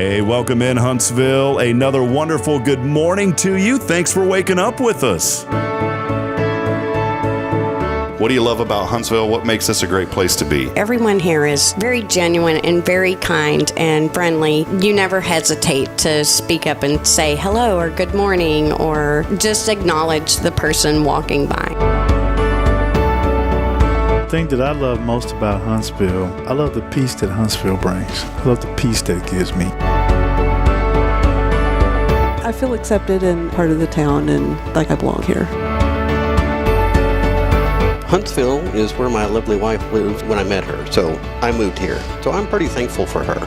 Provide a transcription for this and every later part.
Hey, welcome in Huntsville. Another wonderful good morning to you. Thanks for waking up with us. What do you love about Huntsville? What makes this a great place to be? Everyone here is very genuine and very kind and friendly. You never hesitate to speak up and say hello or good morning or just acknowledge the person walking by. The thing that I love most about Huntsville, I love the peace that Huntsville brings. I love the peace that it gives me. I feel accepted and part of the town and like I belong here. Huntsville is where my lovely wife lived when I met her, so I moved here. So I'm pretty thankful for her.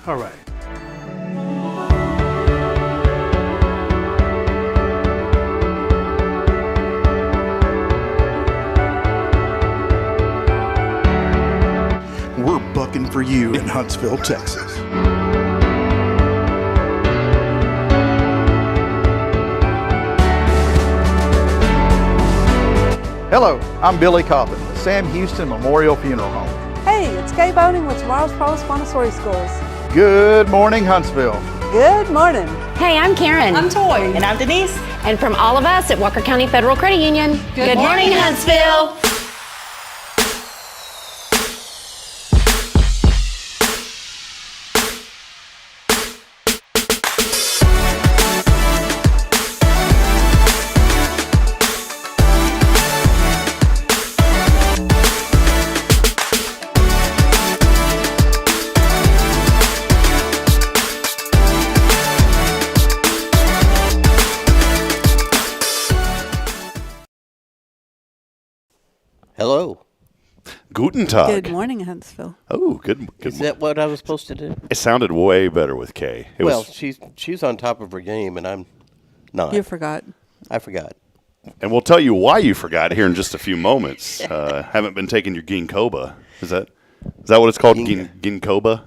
All right. We're bucking for you in Huntsville, Texas. Hello, I'm Billy Coppin, the Sam Houston Memorial Funeral Home. Hey, it's Kay Boning with Tomorrow's Promise Montessori Schools. Good morning, Huntsville. Good morning. Hey, I'm Karen. I'm Toy. And I'm Denise. And from all of us at Walker County Federal Credit Union, Good morning, Huntsville. Hello. Guten Tag. Good morning, Huntsville. Oh, good. Is that what I was supposed to do? It sounded way better with Kay. She's on top of her game, and I'm not. You forgot. I forgot. And we'll tell you why you forgot here in just a few moments. Haven't been taking your ginkgoba. Is that what it's called? Ginkgoba?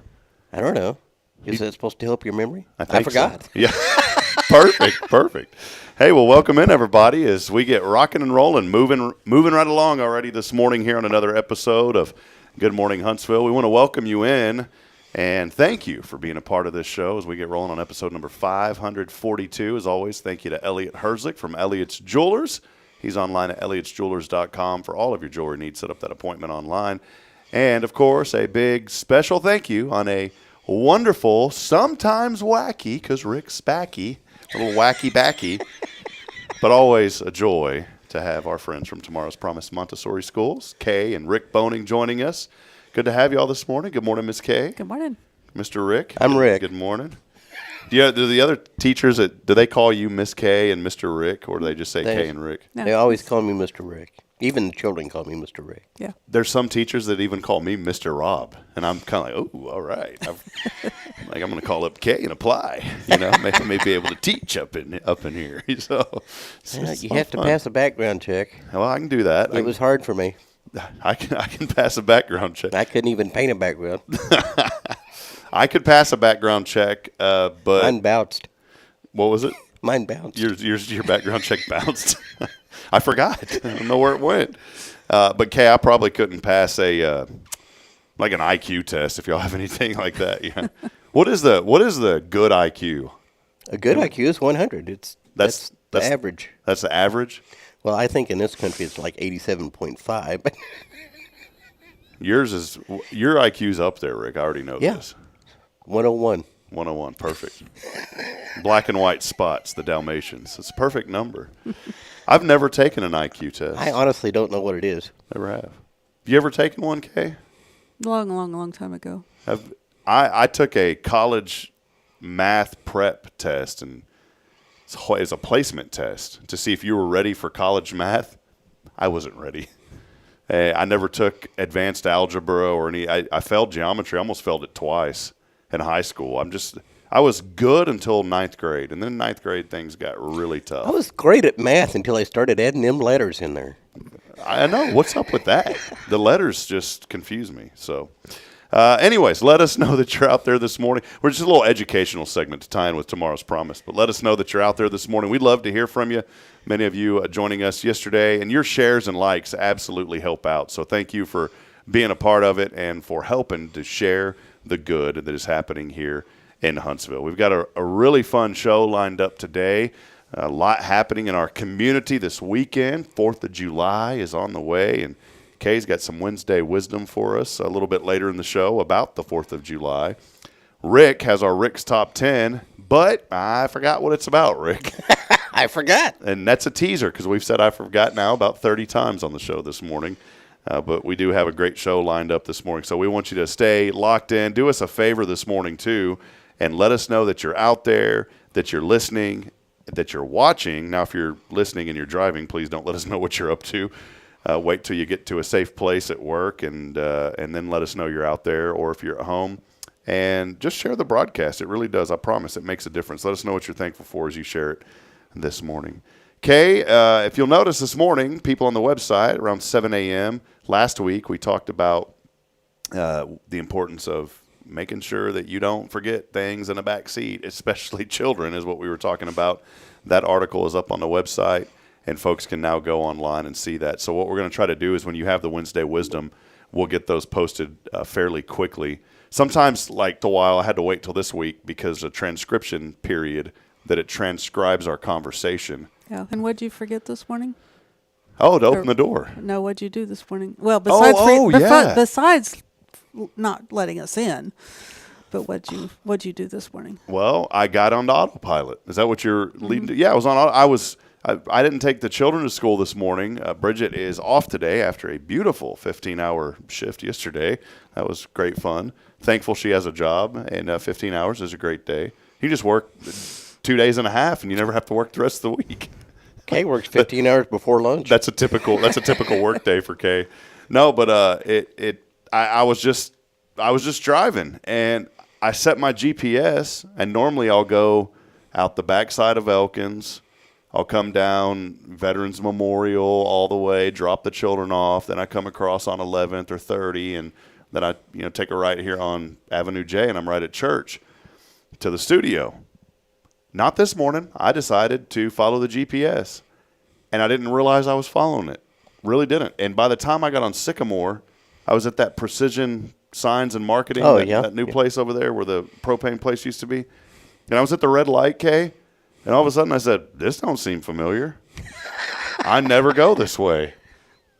I don't know. Is that supposed to help your memory? I think forgot. So. Yeah. Perfect. Hey, well, welcome in, everybody, as we get rocking and rolling, moving right along already this morning here on another episode of Good Morning Huntsville. We want to welcome you in and thank you for being a part of this show as we get rolling on episode number 542. As always, thank you to Elliot Herzlich from Elliot's Jewelers. He's online at elliotsjewelers.com for all of your jewelry needs. Set up that appointment online. And, of course, a big special thank you on a wonderful, sometimes wacky, because Rick's backy, a little wacky-backy, but always a joy to have our friends from Tomorrow's Promise Montessori Schools, Kay and Rick Boning, joining us. Good to have you all this morning. Good morning, Miss Kay. Good morning. Mr. Rick. I'm Rick. Good morning. Do the other teachers, do they call you Miss Kay and Mr. Rick, or do they just say Kay and Rick? No. They always call me Mr. Rick. Even the children call me Mr. Rick. Yeah. There's some teachers that even call me Mr. Rob, and I'm kind of like, oh, all right. I'm going to call up Kay and apply. Maybe be able to teach up in here. So You have to pass a background check. Well, I can do that. It was hard for me. I can pass a background check. I couldn't even paint a background. I could pass a background check, but Mine bounced. What was it? Mine bounced. Your background check bounced. I forgot. I don't know where it went. But Kay, I probably couldn't pass a like an IQ test if y'all have anything like that. Yeah. What is the good IQ? A good IQ is 100. That's the average. That's the average? Well, I think in this country it's like 87.5. Your IQ's up there, Rick. I already know this. 101. 101, perfect. Black and white spots, the Dalmatians. It's a perfect number. I've never taken an IQ test. I honestly don't know what it is. Never have. Have you ever taken one, Kay? Long time ago. I took a college math prep test, and it's a placement test to see if you were ready for college math. I wasn't ready. I never took advanced algebra or any. I failed geometry. I almost failed it twice in high school. I was good until ninth grade, and then ninth grade things got really tough. I was great at math until I started adding them letters in there. I know. What's up with that? The letters just confuse me. So, anyways, let us know that you're out there this morning. We're just a little educational segment to tie in with tomorrow's promise, but let us know that you're out there this morning. We'd love to hear from you. Many of you joining us yesterday, and your shares and likes absolutely help out. So thank you for being a part of it and for helping to share the good that is happening here in Huntsville. We've got a really fun show lined up today. A lot happening in our community this weekend. 4th of July is on the way, and Kay's got some Wednesday wisdom for us a little bit later in the show about the 4th of July. Rick has our Rick's Top 10, but I forgot what it's about, Rick. I forgot. And that's a teaser because we've said I forgot now about 30 times on the show this morning. But we do have a great show lined up this morning. So we want you to stay locked in. Do us a favor this morning, too, and let us know that you're out there, that you're listening, that you're watching. Now, if you're listening and you're driving, please don't let us know what you're up to. Wait till you get to a safe place at work and then let us know you're out there, or if you're at home. And just share the broadcast. It really does. I promise it makes a difference. Let us know what you're thankful for as you share it this morning. Kay, if you'll notice this morning, people on the website around 7 a.m. last week, we talked about the importance of making sure that you don't forget things in the back seat, especially children, is what we were talking about. That article is up on the website, and folks can now go online and see that. So what we're going to try to do is when you have the Wednesday Wisdom, we'll get those posted fairly quickly. Sometimes, like the while, I had to wait till this week because of transcription period that it transcribes our conversation. Yeah. And what'd you forget this morning? Oh, to open the door. No, what'd you do this morning? Well, besides besides not letting us in, but what'd you do this morning? Well, I got onto autopilot. Is that what you're leading to? Yeah, I was on. I didn't take the children to school this morning. Bridget is off today after a beautiful 15-hour shift yesterday. That was great fun. Thankful she has a job, and 15 hours is a great day. You just work 2 days and a half, and you never have to work the rest of the week. Kay works 15 hours before lunch. That's a typical work day for Kay. No, but I was just driving, and I set my GPS, and normally I'll go out the backside of Elkins. I'll come down Veterans Memorial all the way, drop the children off, then I come across on 11th or 30, and then I take a right here on Avenue J, and I'm right at church to the studio. Not this morning. I decided to follow the GPS, and I didn't realize I was following it. Really didn't. And by the time I got on Sycamore, I was at that Precision Signs and Marketing, that new place over there where the propane place used to be. And I was at the red light, Kay, and all of a sudden I said, this don't seem familiar. I never go this way.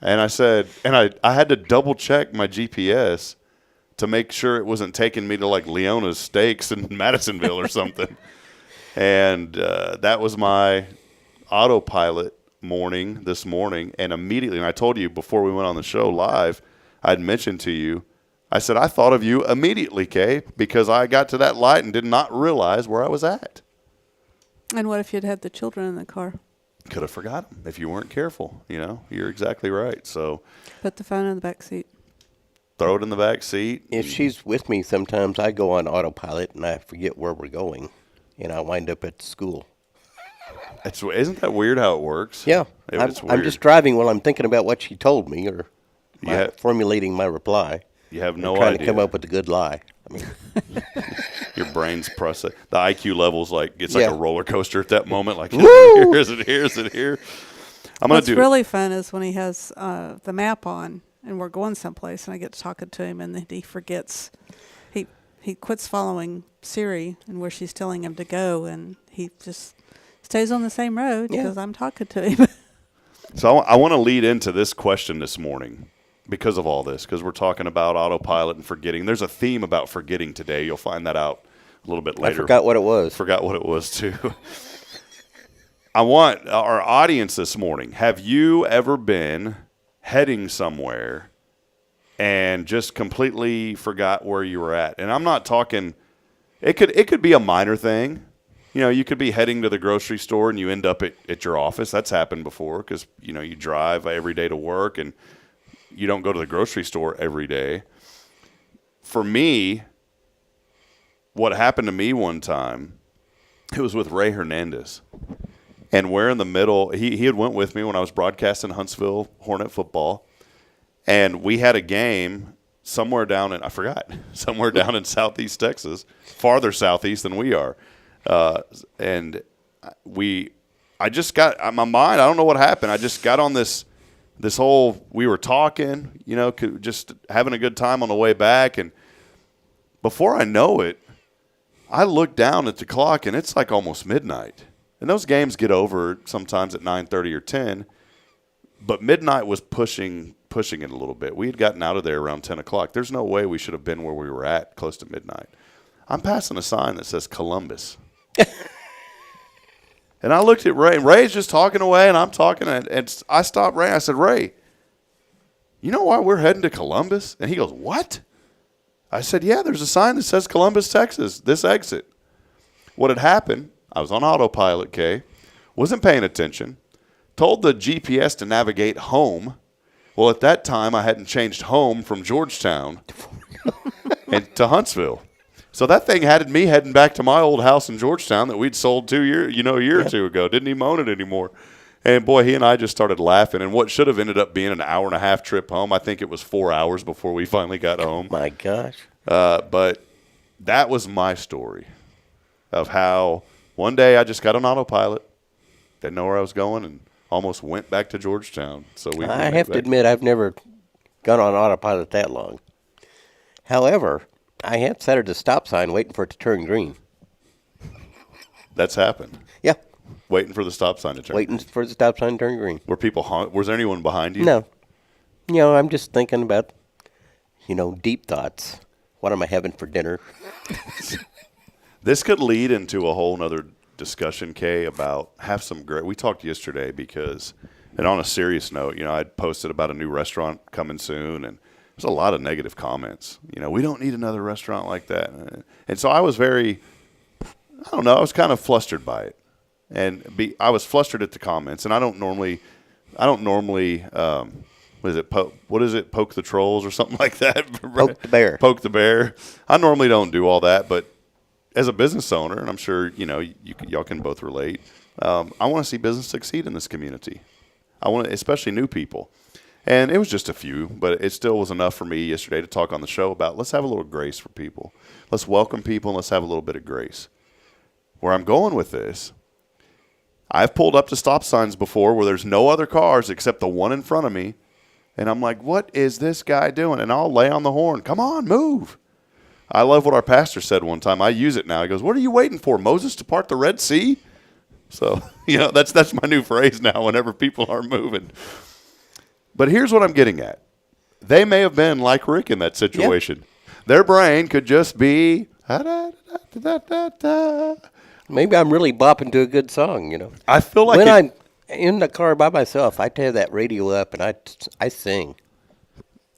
And I said, and I had to double check my GPS to make sure it wasn't taking me to like Leona's Steaks in Madisonville or something. And that was my autopilot morning this morning. And immediately, and I told you before we went on the show live, I'd mentioned to you, I said, I thought of you immediately, Kay, because I got to that light and did not realize where I was at. And what if you'd had the children in the car? Could have forgot them if you weren't careful. You're exactly right. So put the phone in the back seat. Throw it in the back seat. If she's with me, sometimes I go on autopilot and I forget where we're going, and I wind up at school. Isn't that weird how it works? Yeah. It's weird. I'm just driving while I'm thinking about what she told me or formulating my reply. You have no trying idea. To come up with a good lie. I mean, your brain's process. The IQ level's like it's like a roller coaster at that moment. Like, is it here? What's really fun is when he has the map on and we're going someplace and I get to talking to him and then he forgets. He quits following Siri and where she's telling him to go, and he just stays on the same road because I'm talking to him. So I want to lead into this question this morning. Because of all this, because we're talking about autopilot and forgetting. There's a theme about forgetting today. You'll find that out a little bit later. I forgot what it was. Forgot what it was, too. I want our audience this morning, have you ever been heading somewhere and just completely forgot where you were at? And I'm not talking It could be a minor thing. You know, you could be heading to the grocery store and you end up at your office. That's happened before because, you know, you drive every day to work and you don't go to the grocery store every day. For me, what happened to me one time, it was with Ray Hernandez. And we're in the middle. He had went with me when I was broadcasting Huntsville Hornet football. And we had a game somewhere down in southeast Texas, farther southeast than we are. And I just got my mind. I don't know what happened. I just got on this whole. We were talking, you know, just having a good time on the way back, and before I know it, I look down at the clock, and it's like almost midnight. And those games get over sometimes at 9:30 or 10, but midnight was pushing it a little bit. We had gotten out of there around 10 o'clock. There's no way we should have been where we were at close to midnight. I'm passing a sign that says Columbus. And I looked at Ray, and Ray's just talking away, and I'm talking, and I stopped Ray. I said, Ray, you know why we're heading to Columbus? And he goes, what? I said, yeah, there's a sign that says Columbus, Texas, this exit. What had happened, I was on autopilot, Kay, wasn't paying attention, told the GPS to navigate home. Well, at that time, I hadn't changed home from Georgetown and to Huntsville. So that thing had me heading back to my old house in Georgetown that we'd sold a year or two ago. Didn't even own it anymore. And, boy, he and I just started laughing. And what should have ended up being an hour-and-a-half trip home, I think it was 4 hours before we finally got home. My gosh. But that was my story of how one day I just got on autopilot, didn't know where I was going, and almost went back to Georgetown. So I have to admit I've never gone on autopilot that long. However, I have sat at a stop sign waiting for it to turn green. That's happened. Yeah. Waiting for the stop sign to turn green. Waiting for the stop sign to turn green. Was there anyone behind you? No. You know, I'm just thinking about, deep thoughts. What am I having for dinner? This could lead into a whole nother discussion, Kay, about we talked yesterday because, and on a serious note, I'd posted about a new restaurant coming soon, and there's a lot of negative comments. We don't need another restaurant like that. And so I was I was kind of flustered by it. And I was flustered at the comments, and I don't normally, what is it, poke the trolls or something like that? Poke the bear. Poke the bear. I normally don't do all that, but as a business owner, and I'm sure, y'all can both relate, I want to see business succeed in this community. I want to, especially new people. And it was just a few, but it still was enough for me yesterday to talk on the show about let's have a little grace for people. Let's welcome people, and let's have a little bit of grace. Where I'm going with this, I've pulled up to stop signs before where there's no other cars except the one in front of me, and I'm like, what is this guy doing? And I'll lay on the horn. Come on, move. I love what our pastor said one time. I use it now. He goes, what are you waiting for, Moses, to part the Red Sea? So, that's my new phrase now whenever people are moving. But here's what I'm getting at. They may have been like Rick in that situation. Yeah. Their brain could just be, maybe I'm really bopping to a good song, I feel like when I'm in the car by myself, I tear that radio up and I sing.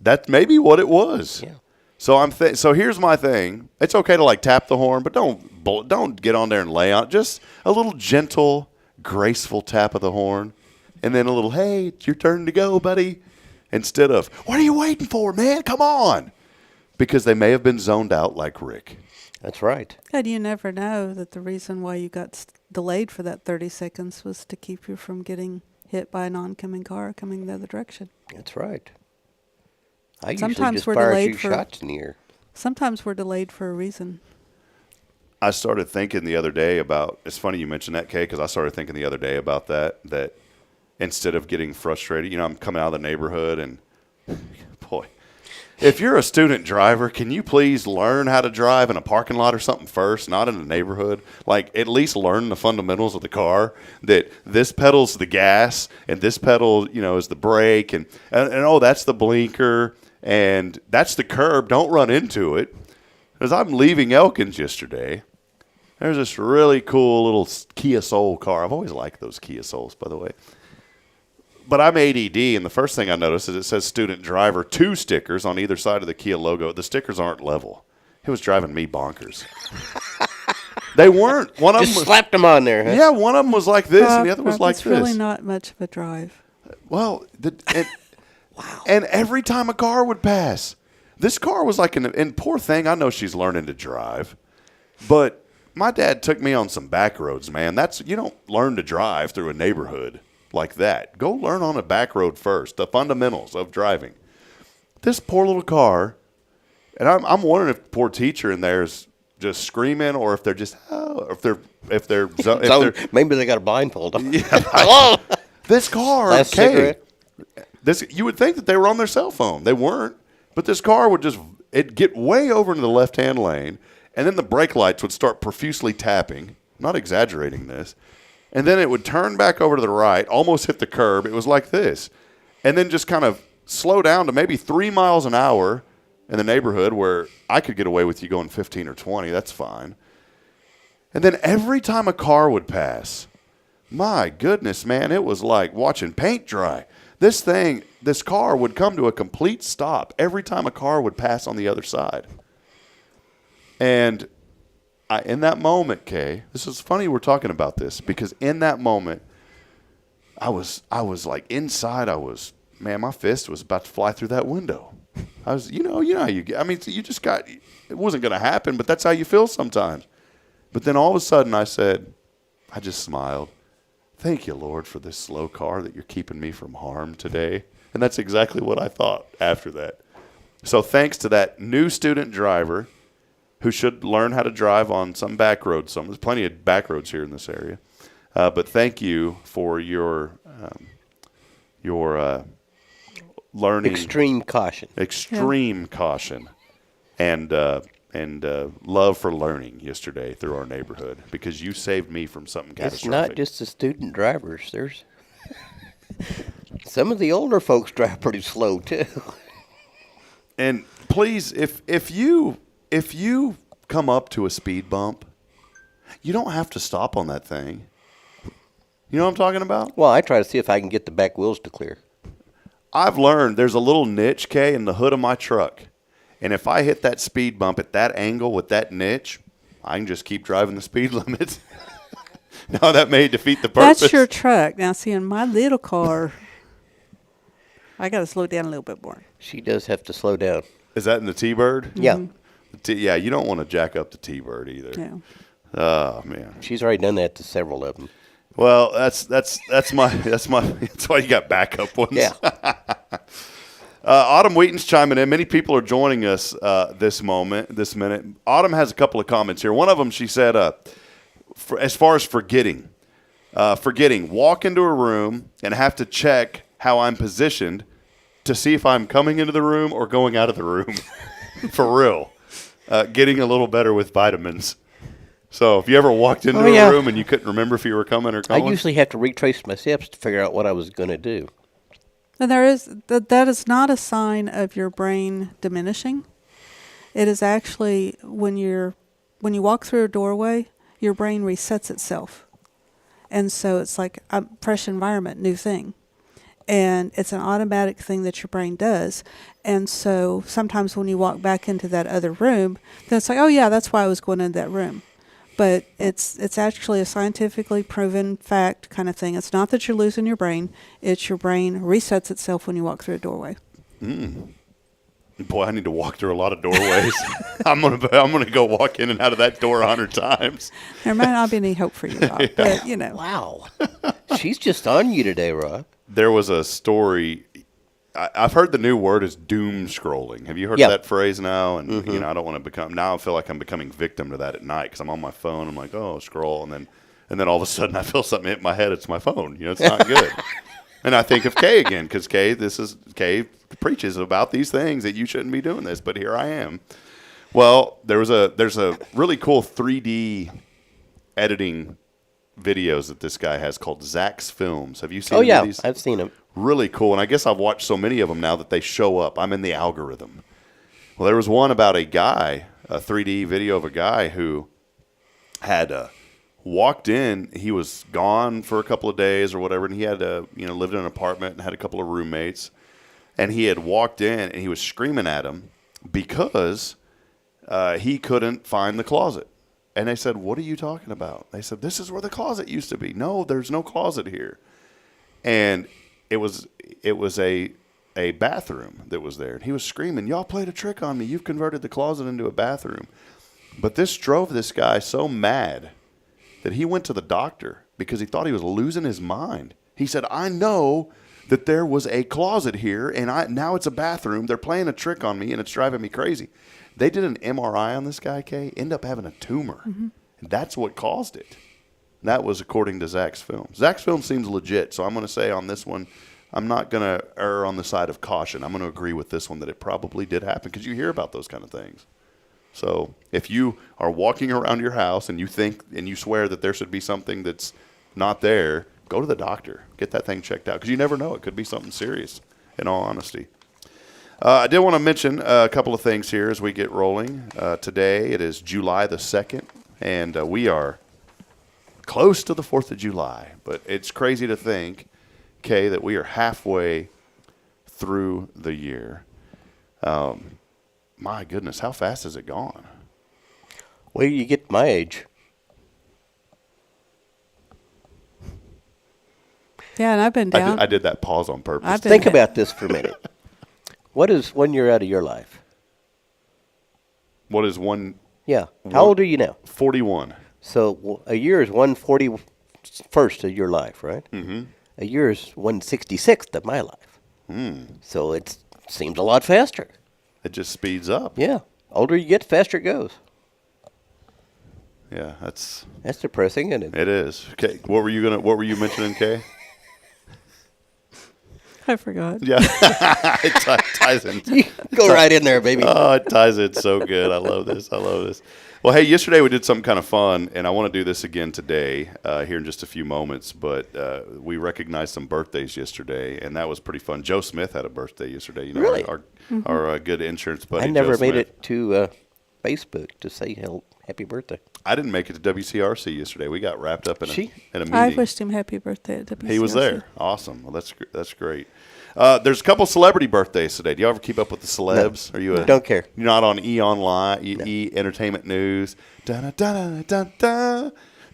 That's maybe what it was. Yeah. So so here's my thing. It's okay to tap the horn, but don't get on there and lay on. Just a little gentle, graceful tap of the horn, and then a little, hey, it's your turn to go, buddy. Instead of, what are you waiting for, man? Come on. Because they may have been zoned out like Rick. That's right. And you never know that the reason why you got delayed for that 30 seconds was to keep you from getting hit by an oncoming car coming the other direction. That's right. I sometimes usually just fire a few shots in the air. Sometimes we're delayed for a reason. I started thinking the other day about, it's funny you mentioned that, Kay, because I started thinking the other day about that instead of getting frustrated, I'm coming out of the neighborhood and, boy, if you're a student driver, can you please learn how to drive in a parking lot or something first, not in a neighborhood? At least learn the fundamentals of the car, that this pedal's the gas and this pedal, is the brake and that's the blinker and that's the curb. Don't run into it. As I'm leaving Elkins yesterday, there's this really cool little Kia Soul car. I've always liked those Kia Souls, by the way. But I'm ADD, and the first thing I noticed is it says student driver, 2 stickers on either side of the Kia logo. The stickers aren't level. It was driving me bonkers. They weren't. One of Just them was, slapped them on there, huh? Yeah, one of them was like this, and the other was like it's this. really not much of a drive. Well, wow. And every time a car would pass, this car was like, and poor thing, I know she's learning to drive, but my dad took me on some back roads, man. You don't learn to drive through a neighborhood like that. Go learn on a back road first, the fundamentals of driving. This poor little car, and I'm wondering if the poor teacher in there is just screaming, or if they're just, Maybe they got a blindfold on. Yeah, hello. This car, Last cigarette. You would think that they were on their cell phone. They weren't, but this car would it'd get way over into the left-hand lane, and then the brake lights would start profusely tapping. I'm not exaggerating this. And then it would turn back over to the right, almost hit the curb. It was like this. And then just kind of slow down to maybe 3 miles an hour in the neighborhood where I could get away with you going 15 or 20. That's fine. And then every time a car would pass, my goodness, man, it was like watching paint dry. This car would come to a complete stop every time a car would pass on the other side. And in that moment, Kay, this is funny we're talking about this, because in that moment, I was like inside, man, my fist was about to fly through that window. I was, you know how you get. I mean, you just got, it wasn't going to happen, but that's how you feel sometimes. But then all of a sudden I just smiled. Thank you, Lord, for this slow car that you're keeping me from harm today. And that's exactly what I thought after that. So thanks to that new student driver who should learn how to drive on some back roads. There's plenty of back roads here in this area. But thank you for your learning. Extreme caution. Caution. And love for learning yesterday through our neighborhood, because you saved me from something catastrophic. It's not just the student drivers. There's some of the older folks drive pretty slow too. And please, if you come up to a speed bump, you don't have to stop on that thing. You know what I'm talking about? Well, I try to see if I can get the back wheels to clear. I've learned there's a little niche, Kay, in the hood of my truck. And if I hit that speed bump at that angle with that niche, I can just keep driving the speed limit. No, that may defeat the purpose. That's your truck. Now, see, in my little car, I got to slow down a little bit more. She does have to slow down. Is that in the T-Bird? Mm-hmm. Yeah. Yeah, you don't want to jack up the T-Bird either. Yeah. Oh, man. She's already done that to several of them. Well, that's why you got backup ones. Yeah. Autumn Wheaton's chiming in. Many people are joining us this minute. Autumn has a couple of comments here. One of them, she said, as far as forgetting, walk into a room and have to check how I'm positioned to see if I'm coming into the room or going out of the room. For real. Getting a little better with vitamins. So if you ever walked into a room and you couldn't remember if you were coming or going? I usually have to retrace my steps to figure out what I was going to do. And that is not a sign of your brain diminishing. It is actually when you walk through a doorway, your brain resets itself. And so it's like a fresh environment, new thing. And it's an automatic thing that your brain does. And so sometimes when you walk back into that other room, then it's like, oh yeah, that's why I was going into that room. But it's actually a scientifically proven fact kind of thing. It's not that you're losing your brain. It's your brain resets itself when you walk through a doorway. Boy, I need to walk through a lot of doorways. I'm gonna go walk in and out of that door 100 times. There might not be any hope for you, Rob, but you know. Wow. She's just on you today, Rob. There was a story. I've heard the new word is doom scrolling. Have you heard that phrase now? And you know, I don't want to become. Now I feel like I'm becoming victim to that at night because I'm on my phone. I'm like, oh, scroll, and then all of a sudden I feel something hit my head. It's my phone. You know, it's not good. And I think of Kay again because Kay preaches about these things that you shouldn't be doing this, but here I am. Well, there's a really cool 3D editing videos that this guy has called Zach's Films. Have you seen any of these? I've seen them. Really cool, and I guess I've watched so many of them now that they show up. I'm in the algorithm. Well, there was one about a guy, a 3D video of a guy who had walked in. He was gone for a couple of days or whatever, and he had lived in an apartment and had a couple of roommates. And he had walked in, and he was screaming at him because he couldn't find the closet. And they said, "What are you talking about?" They said, "This is where the closet used to be." "No, there's no closet here." And it was a bathroom that was there. And he was screaming, "Y'all played a trick on me. You've converted the closet into a bathroom." But this drove this guy so mad that he went to the doctor because he thought he was losing his mind. He said, "I know that there was a closet here, and now it's a bathroom. They're playing a trick on me, and it's driving me crazy." They did an MRI on this guy, Kay, ended up having a tumor. Mm-hmm. And that's what caused it. That was according to Zach's film. Zach's film seems legit, so I'm going to say on this one, I'm not going to err on the side of caution. I'm going to agree with this one that it probably did happen because you hear about those kind of things. So if you are walking around your house and you think and you swear that there should be something that's not there, go to the doctor. Get that thing checked out because you never know. It could be something serious, in all honesty. I did want to mention a couple of things here as we get rolling. Today it is July the 2nd, and we are close to the 4th of July. But it's crazy to think, Kay, that we are halfway through the year. My goodness, how fast has it gone? Wait till you get my age. Yeah, and I've been down. I did that pause on purpose. Think about this for a minute. What is 1 year out of your life? What is one? Yeah. How old are you now? 41. So a year is 141st of your life, right? Mm-hmm. A year is 166th of my life. So it seems a lot faster. It just speeds up. Yeah. Older you get, faster it goes. Yeah, that's depressing, isn't it? It is. Okay, what were you mentioning, Kay? I forgot. Yeah, it ties in. Go right in there, baby. Oh, it ties in so good. I love this. Well, hey, yesterday we did something kind of fun, and I want to do this again today here in just a few moments. But we recognized some birthdays yesterday, and that was pretty fun. Joe Smith had a birthday yesterday. You know, really? Our good insurance buddy. I never Joe made Smith. it to Facebook to say happy birthday. I didn't make it to WCRC yesterday. We got wrapped up in a meeting. I wished him happy birthday at WCRC. He was there. Awesome. Well, that's great. There's a couple celebrity birthdays today. Do you ever keep up with the celebs? No. Are you don't care. You're not on E! Online, E! Entertainment News. Da-da-da-da-da-da.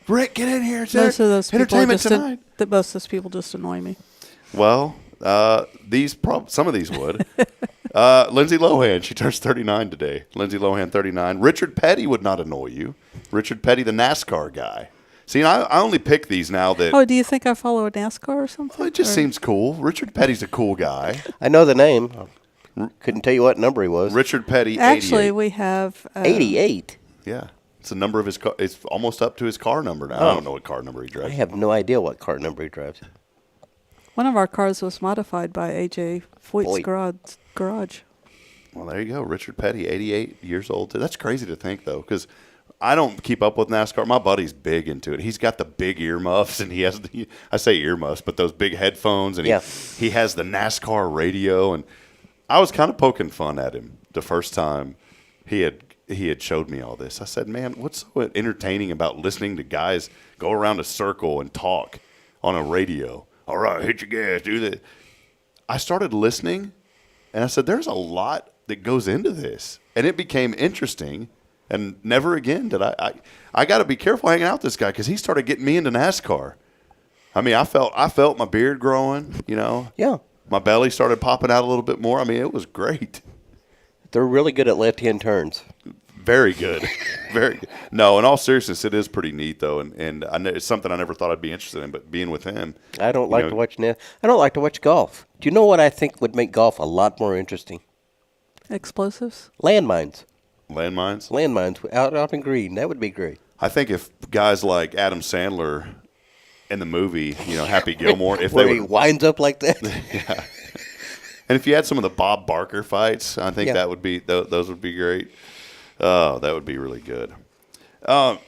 Rick, get in here. It's most of those entertainment tonight. Most of those people just annoy me. Well, some of these would. Lindsay Lohan, she turns 39 today. Lindsay Lohan, 39. Richard Petty would not annoy you. Richard Petty, the NASCAR guy. See, I only pick these now that... Oh, do you think I follow a NASCAR or something? Well, it just seems cool. Richard Petty's a cool guy. I know the name. Couldn't tell you what number he was. Richard Petty, Actually, 88. we have... 88? Yeah. It's the number of his car. It's almost up to his car number now. I don't know what car number he drives. I have no idea what car number he drives. One of our cars was modified by A.J. Foyt's garage. Well, there you go. Richard Petty, 88 years old. That's crazy to think, though, because I don't keep up with NASCAR. My buddy's big into it. He's got the big earmuffs, and he has I say earmuffs, but those big headphones, and he has the NASCAR radio. And I was kind of poking fun at him the first time he had showed me all this. I said, man, what's so entertaining about listening to guys go around a circle and talk on a radio? All right, hit your gas, do that. I started listening, and I said, there's a lot that goes into this. And it became interesting, and never again did I got to be careful hanging out with this guy because he started getting me into NASCAR. I mean, I felt my beard growing, you know. Yeah. My belly started popping out a little bit more. I mean, it was great. They're really good at left-hand turns. Very good. Very good. No, in all seriousness, it is pretty neat, though, and I know it's something I never thought I'd be interested in, but being with him. I don't like to watch I don't like to watch golf. Do you know what I think would make golf a lot more interesting? Explosives? Landmines. Landmines? Landmines out in green. That would be great. I think if guys like Adam Sandler in the movie, you know, Happy Gilmore, if where they he winds up like that. Yeah. And if you had some of the Bob Barker fights, I think that would be those would be great. Oh, that would be really good. Do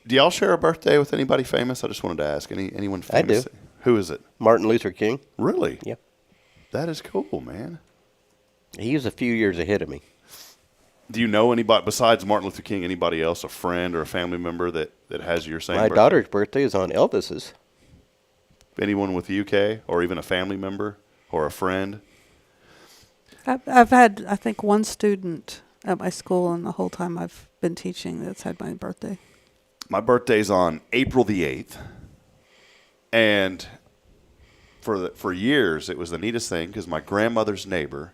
y'all share a birthday with anybody famous? I just wanted to ask. Anyone famous? I do. Who is it? Martin Luther King. Really? Yeah. That is cool, man. He was a few years ahead of me. Do you know anybody besides Martin Luther King, anybody else, a friend or a family member that has your same My birthday? daughter's birthday is on Elvis's. Anyone with UK or even a family member or a friend? I've had, I think, one student at my school, and the whole time I've been teaching that's had my birthday. My birthday's on April the 8th. And for years, it was the neatest thing because my grandmother's neighbor,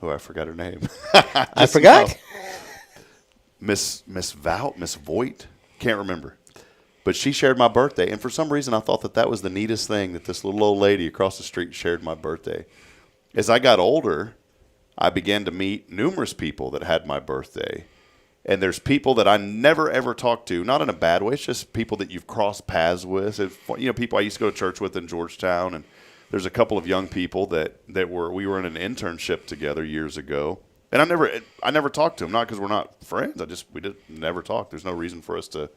I forgot her name. I forgot. Miss Voigt, can't remember. But she shared my birthday, and for some reason I thought that was the neatest thing, that this little old lady across the street shared my birthday. As I got older, I began to meet numerous people that had my birthday. And there's people that I never, ever talked to, not in a bad way. It's just people that you've crossed paths with. People I used to go to church with in Georgetown. And there's a couple of young people we were in an internship together years ago. And I never talked to them, not because we're not friends. We just never talked. There's no reason for us to,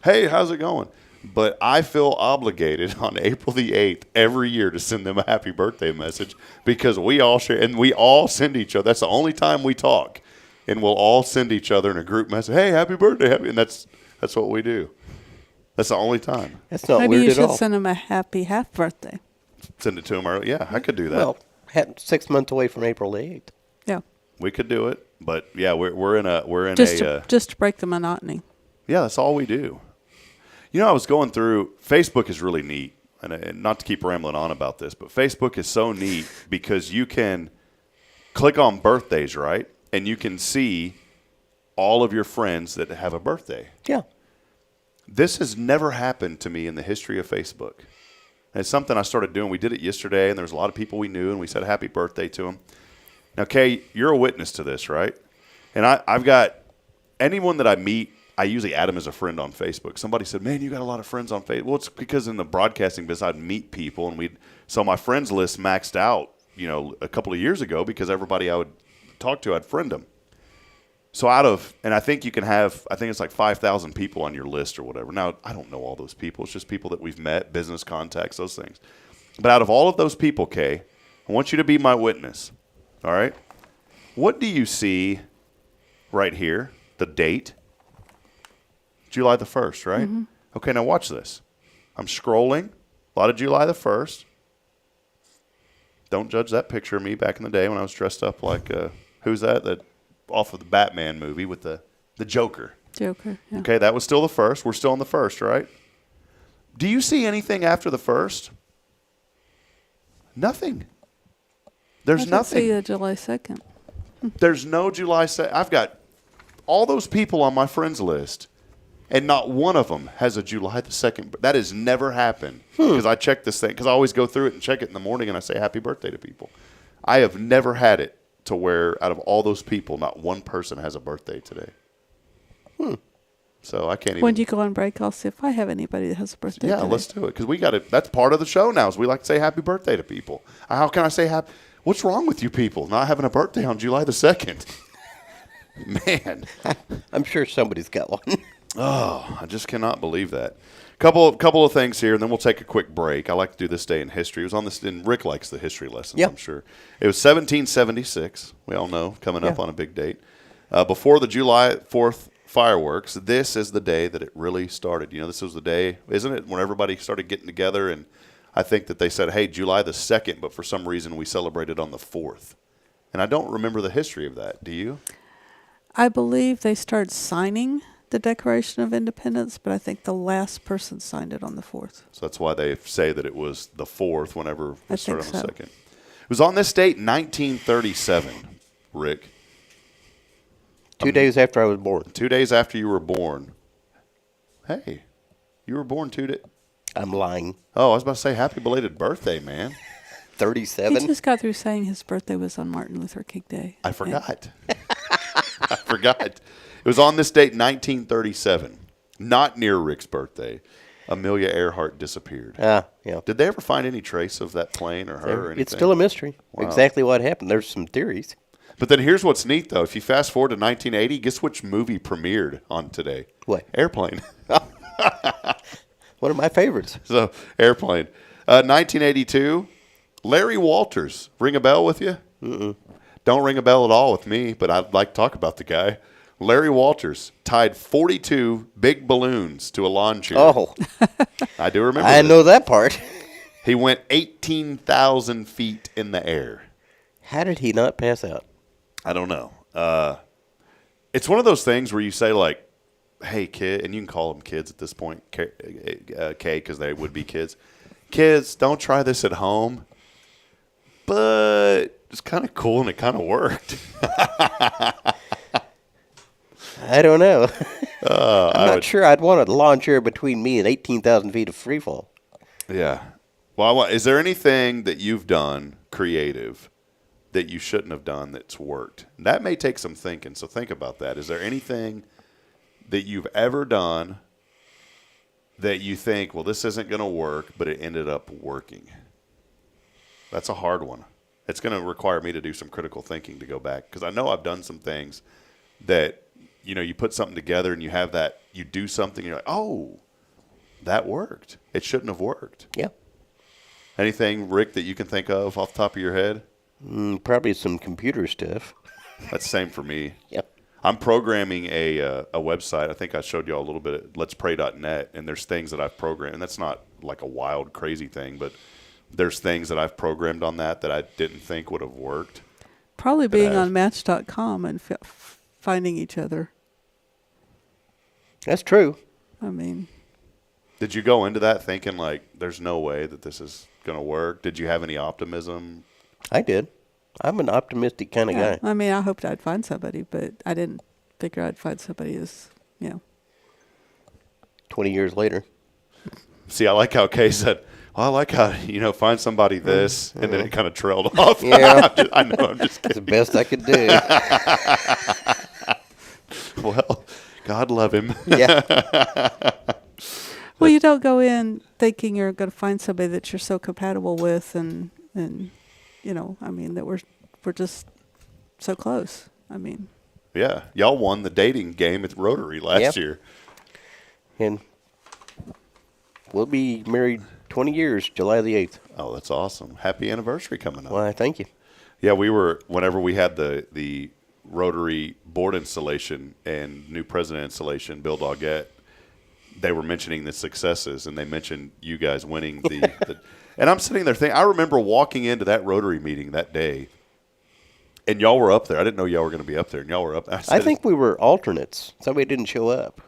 hey, how's it going? But I feel obligated on April the 8th every year to send them a happy birthday message because we all share, and we all send each other. That's the only time we talk. And we'll all send each other in a group message, hey, happy birthday, and that's what we do. That's the only time. That's not Maybe weird you at should all. send them a happy half birthday. Send it to them early. Yeah, I could do that. Well, 6 months away from April the 8th. Yeah. We could do it, but yeah, we're in Just to break the monotony. Yeah, that's all we do. I was going through, Facebook is really neat, and not to keep rambling on about this, but Facebook is so neat because you can click on birthdays, right? And you can see all of your friends that have a birthday. Yeah. This has never happened to me in the history of Facebook. And it's something I started doing. We did it yesterday, and there was a lot of people we knew, and we said happy birthday to them. Now, Kay, you're a witness to this, right? And I've got anyone that I meet, I usually add them as a friend on Facebook. Somebody said, man, you got a lot of friends on Facebook. Well, it's because in the broadcasting business, I'd meet people, and so my friends list maxed out, a couple of years ago because everybody I would talk to, I'd friend them. So and I think you can have, I think it's like 5,000 people on your list or whatever. Now, I don't know all those people. It's just people that we've met, business contacts, those things. But out of all of those people, Kay, I want you to be my witness. All right? What do you see right here? The date? July the 1st, right? Mm-hmm. Okay, now watch this. I'm scrolling. A lot of July the 1st. Don't judge that picture of me back in the day when I was dressed up like, who's that? That off of the Batman movie with the Joker. Joker, yeah. Okay, that was still the 1st. We're still on the 1st, right? Do you see anything after the 1st? Nothing. There's nothing. I see a July 2nd. There's no July 2nd. I've got all those people on my friends list, and not one of them has a July the 2nd. That has never happened because I check this thing because I always go through it and check it in the morning, and I say happy birthday to people. I have never had it to where out of all those people, not one person has a birthday today. So I can't even. When you go on break, I'll see if I have anybody that has a birthday today. Let's do it because we got it. That's part of the show now is we like to say happy birthday to people. How can I say happy? What's wrong with you people not having a birthday on July the 2nd? Man. I'm sure somebody's got one. Oh, I just cannot believe that. Couple of things here, and then we'll take a quick break. I like to do this day in history. It was on this, and Rick likes the history lessons, Yep. I'm sure. It was 1776. We all know, coming up on a big date. Before the July 4th fireworks, this is the day that it really started. This was the day, isn't it, when everybody started getting together, and I think that they said, hey, July the 2nd, but for some reason we celebrated on the 4th. And I don't remember the history of that. Do you? I believe they started signing the Declaration of Independence, but I think the last person signed it on the 4th. So that's why they say that it was the 4th whenever it started on the 2nd. It was on this date, 1937, Rick. 2 days after I was born. 2 days after you were born. Hey, you were born 2 days. I'm lying. Oh, I was about to say happy belated birthday, man. 37? He just got through saying his birthday was on Martin Luther King Day. I forgot. I forgot. It was on this date, 1937, not near Rick's birthday. Amelia Earhart disappeared. Yeah. Did they ever find any trace of that plane or her or anything? It's still a mystery. Wow. Exactly what happened. There's some theories. But then here's what's neat, though. If you fast forward to 1980, guess which movie premiered on today? What? Airplane. One of my favorites. So, Airplane. 1982, Larry Walters. Ring a bell with you? Mm-mm. Don't ring a bell at all with me, but I'd like to talk about the guy. Larry Walters tied 42 big balloons to a lawn chair. Oh. I do remember I know that part. He went 18,000 feet in the air. How did he not pass out? I don't know. It's one of those things where you say, like, hey, kid, and you can call them kids at this point, K, because they would be kids. Kids, don't try this at home. But it's kind of cool, and it kind of worked. I don't know. I'm not sure I'd want a lawn chair between me and 18,000 feet of free fall. Yeah. Well, is there anything that you've done creative that you shouldn't have done that's worked? That may take some thinking, so think about that. Is there anything that you've ever done that you think, well, this isn't going to work, but it ended up working? That's a hard one. It's going to require me to do some critical thinking to go back, because I know I've done some things that, you know, you put something together and you have that, you do something, and you're like, oh, that worked. It shouldn't have worked. Yeah. Anything, Rick, that you can think of off the top of your head? Probably some computer stuff. That's the same for me. Yep. I'm programming a website. I think I showed you all a little bit at letspray.net, and there's things that I've programmed. And that's not like a wild, crazy thing, but there's things that I've programmed on that I didn't think would have worked. Probably being on Match.com and finding each other. That's true. I mean, did you go into that thinking, like, there's no way that this is going to work? Did you have any optimism? I did. I'm an optimistic kind of guy. I mean, I hoped I'd find somebody, but I didn't figure I'd find somebody as, 20 years later. See, I like how Kay said, well, I like how, find somebody this, and then it kind of trailed off. Yeah. I know, I'm just kidding. It's the best I could do. Well, God love him. Yeah. Well, you don't go in thinking you're going to find somebody that you're so compatible with and that we're just so close. I mean. Yeah. Y'all won the dating game at Rotary last year. And we'll be married 20 years, July the 8th. Oh, that's awesome. Happy anniversary coming up. Well, thank you. Yeah, whenever we had the Rotary board installation and new president installation, Bill Doggett, they were mentioning the successes, and they mentioned you guys winning the and I'm sitting there thinking, I remember walking into that Rotary meeting that day, and y'all were up there. I didn't know y'all were going to be up there, and y'all were up there. I think we were alternates. Somebody didn't show up.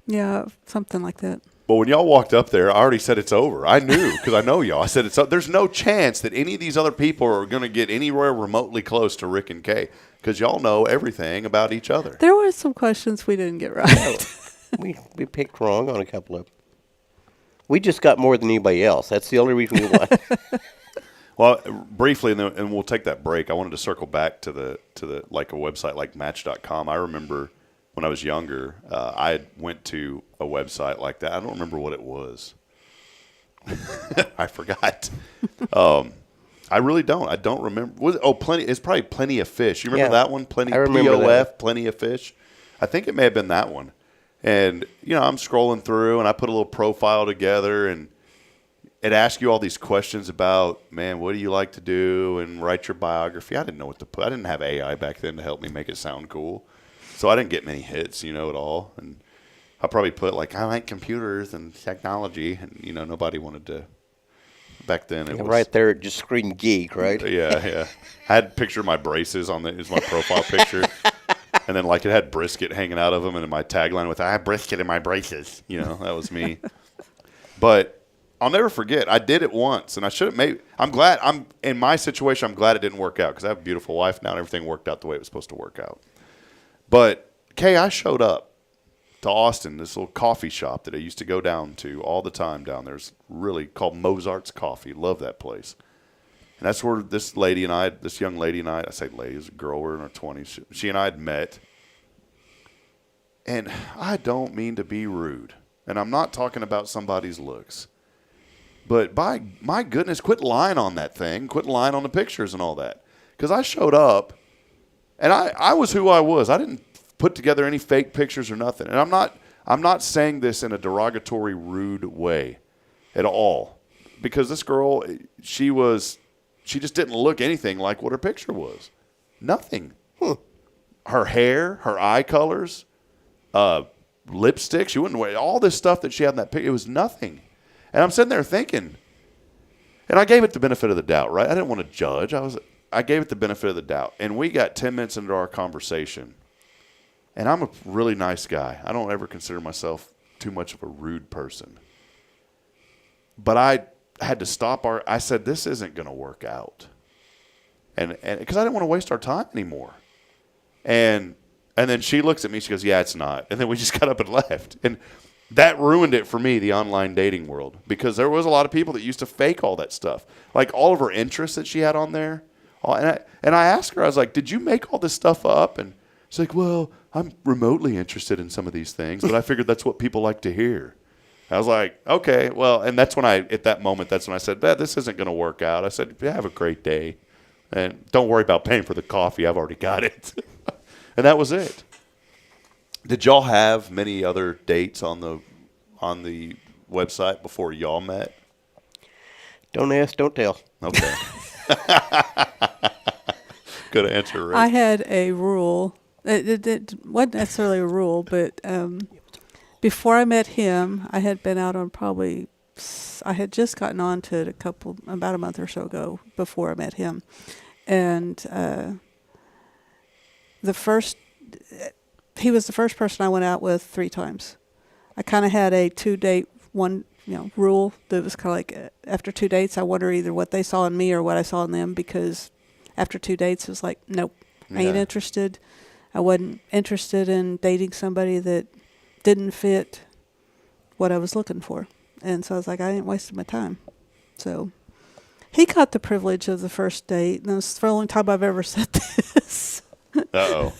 Yeah, something like that. But when y'all walked up there, I already said it's over. I knew, because I know y'all. I said there's no chance that any of these other people are going to get anywhere remotely close to Rick and Kay, because y'all know everything about each other. There were some questions we didn't get right. We picked wrong on a couple of them. We just got more than anybody else. That's the only reason we won. Well, briefly, and we'll take that break. I wanted to circle back to the like a website like Match.com. I remember when I was younger, I went to a website like that. I don't remember what it was. I forgot. I really don't. I don't remember. Plenty. It's probably Plenty of Fish. You remember that one? Plenty. I remember that. Plenty of Fish. I think it may have been that one. And, I'm scrolling through, and I put a little profile together, and it asks you all these questions about, man, what do you like to do, and write your biography. I didn't know what to put. I didn't have AI back then to help me make it sound cool. So I didn't get many hits, at all. And I probably put, like, I like computers and technology, and, nobody wanted to. Back then it was. Right there, it just screamed geek, right? Yeah. I had a picture of my braces on it was my profile picture. And then, like, it had brisket hanging out of them, and then my tagline with, I have brisket in my braces. That was me. But I'll never forget. I did it once, and I should have in my situation, I'm glad it didn't work out, because I have a beautiful wife now, and everything worked out the way it was supposed to work out. But, Kay, I showed up to Austin, this little coffee shop that I used to go down to all the time down there. It's really called Mozart's Coffee. Love that place. And that's where this young lady and I say lady, is a girl, we're in our 20s. She and I had met. And I don't mean to be rude. And I'm not talking about somebody's looks. But by my goodness, quit lying on that thing. Quit lying on the pictures and all that. Because I showed up, and I was who I was. I didn't put together any fake pictures or nothing. And I'm not saying this in a derogatory, rude way at all. Because this girl, she just didn't look anything like what her picture was. Nothing. Her hair, her eye colors, lipstick. She wouldn't wear all this stuff that she had in that picture. It was nothing. And I'm sitting there thinking, and I gave it the benefit of the doubt, right? I didn't want to judge. I gave it the benefit of the doubt. And we got 10 minutes into our conversation. And I'm a really nice guy. I don't ever consider myself too much of a rude person. But I had to stop I said, this isn't going to work out. And because I didn't want to waste our time anymore. And then she looks at me, she goes, yeah, it's not. And then we just got up and left. And that ruined it for me, the online dating world, because there was a lot of people that used to fake all that stuff. Like all of her interests that she had on there. And I asked her, I was like, did you make all this stuff up? And she's like, well, I'm remotely interested in some of these things, but I figured that's what people like to hear. I was like, okay, well, and that's when at that moment, that's when I said, this isn't going to work out. I said, have a great day. And don't worry about paying for the coffee. I've already got it. And that was it. Did y'all have many other dates on the website before y'all met? Don't ask, don't tell. Okay. Good answer, Rick. I had a rule. It wasn't necessarily a rule, but before I met him, I had been out on I had just gotten on to it about a month or so ago before I met him. And he was the first person I went out with 3 times. I kind of had a 2-date rule that was kind of like after 2 dates, I wonder either what they saw in me or what I saw in them, because after 2 dates, it was like, nope, I ain't interested. I wasn't interested in dating somebody that didn't fit what I was looking for. And so I was like, I ain't wasting my time. So he got the privilege of the first date, and it was the only time I've ever said this. Uh-oh.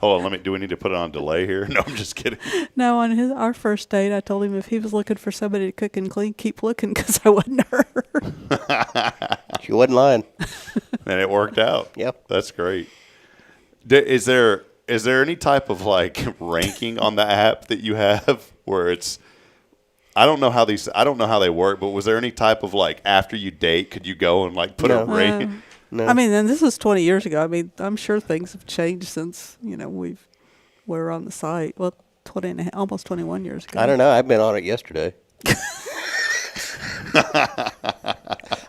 Hold on, do we need to put it on delay here? No, I'm just kidding. No, on our first date, I told him if he was looking for somebody to cook and clean, keep looking, because I wasn't her. She wasn't lying. And it worked out. Yep. That's great. Is there any type of like ranking on the app that you have where it's, I don't know how they work, but was there any type of like after you date, could you go and like put a rating? No. I mean, and this is 20 years ago. I mean, I'm sure things have changed since, we're on the site. Well, almost 21 years ago. I don't know. I've been on it yesterday.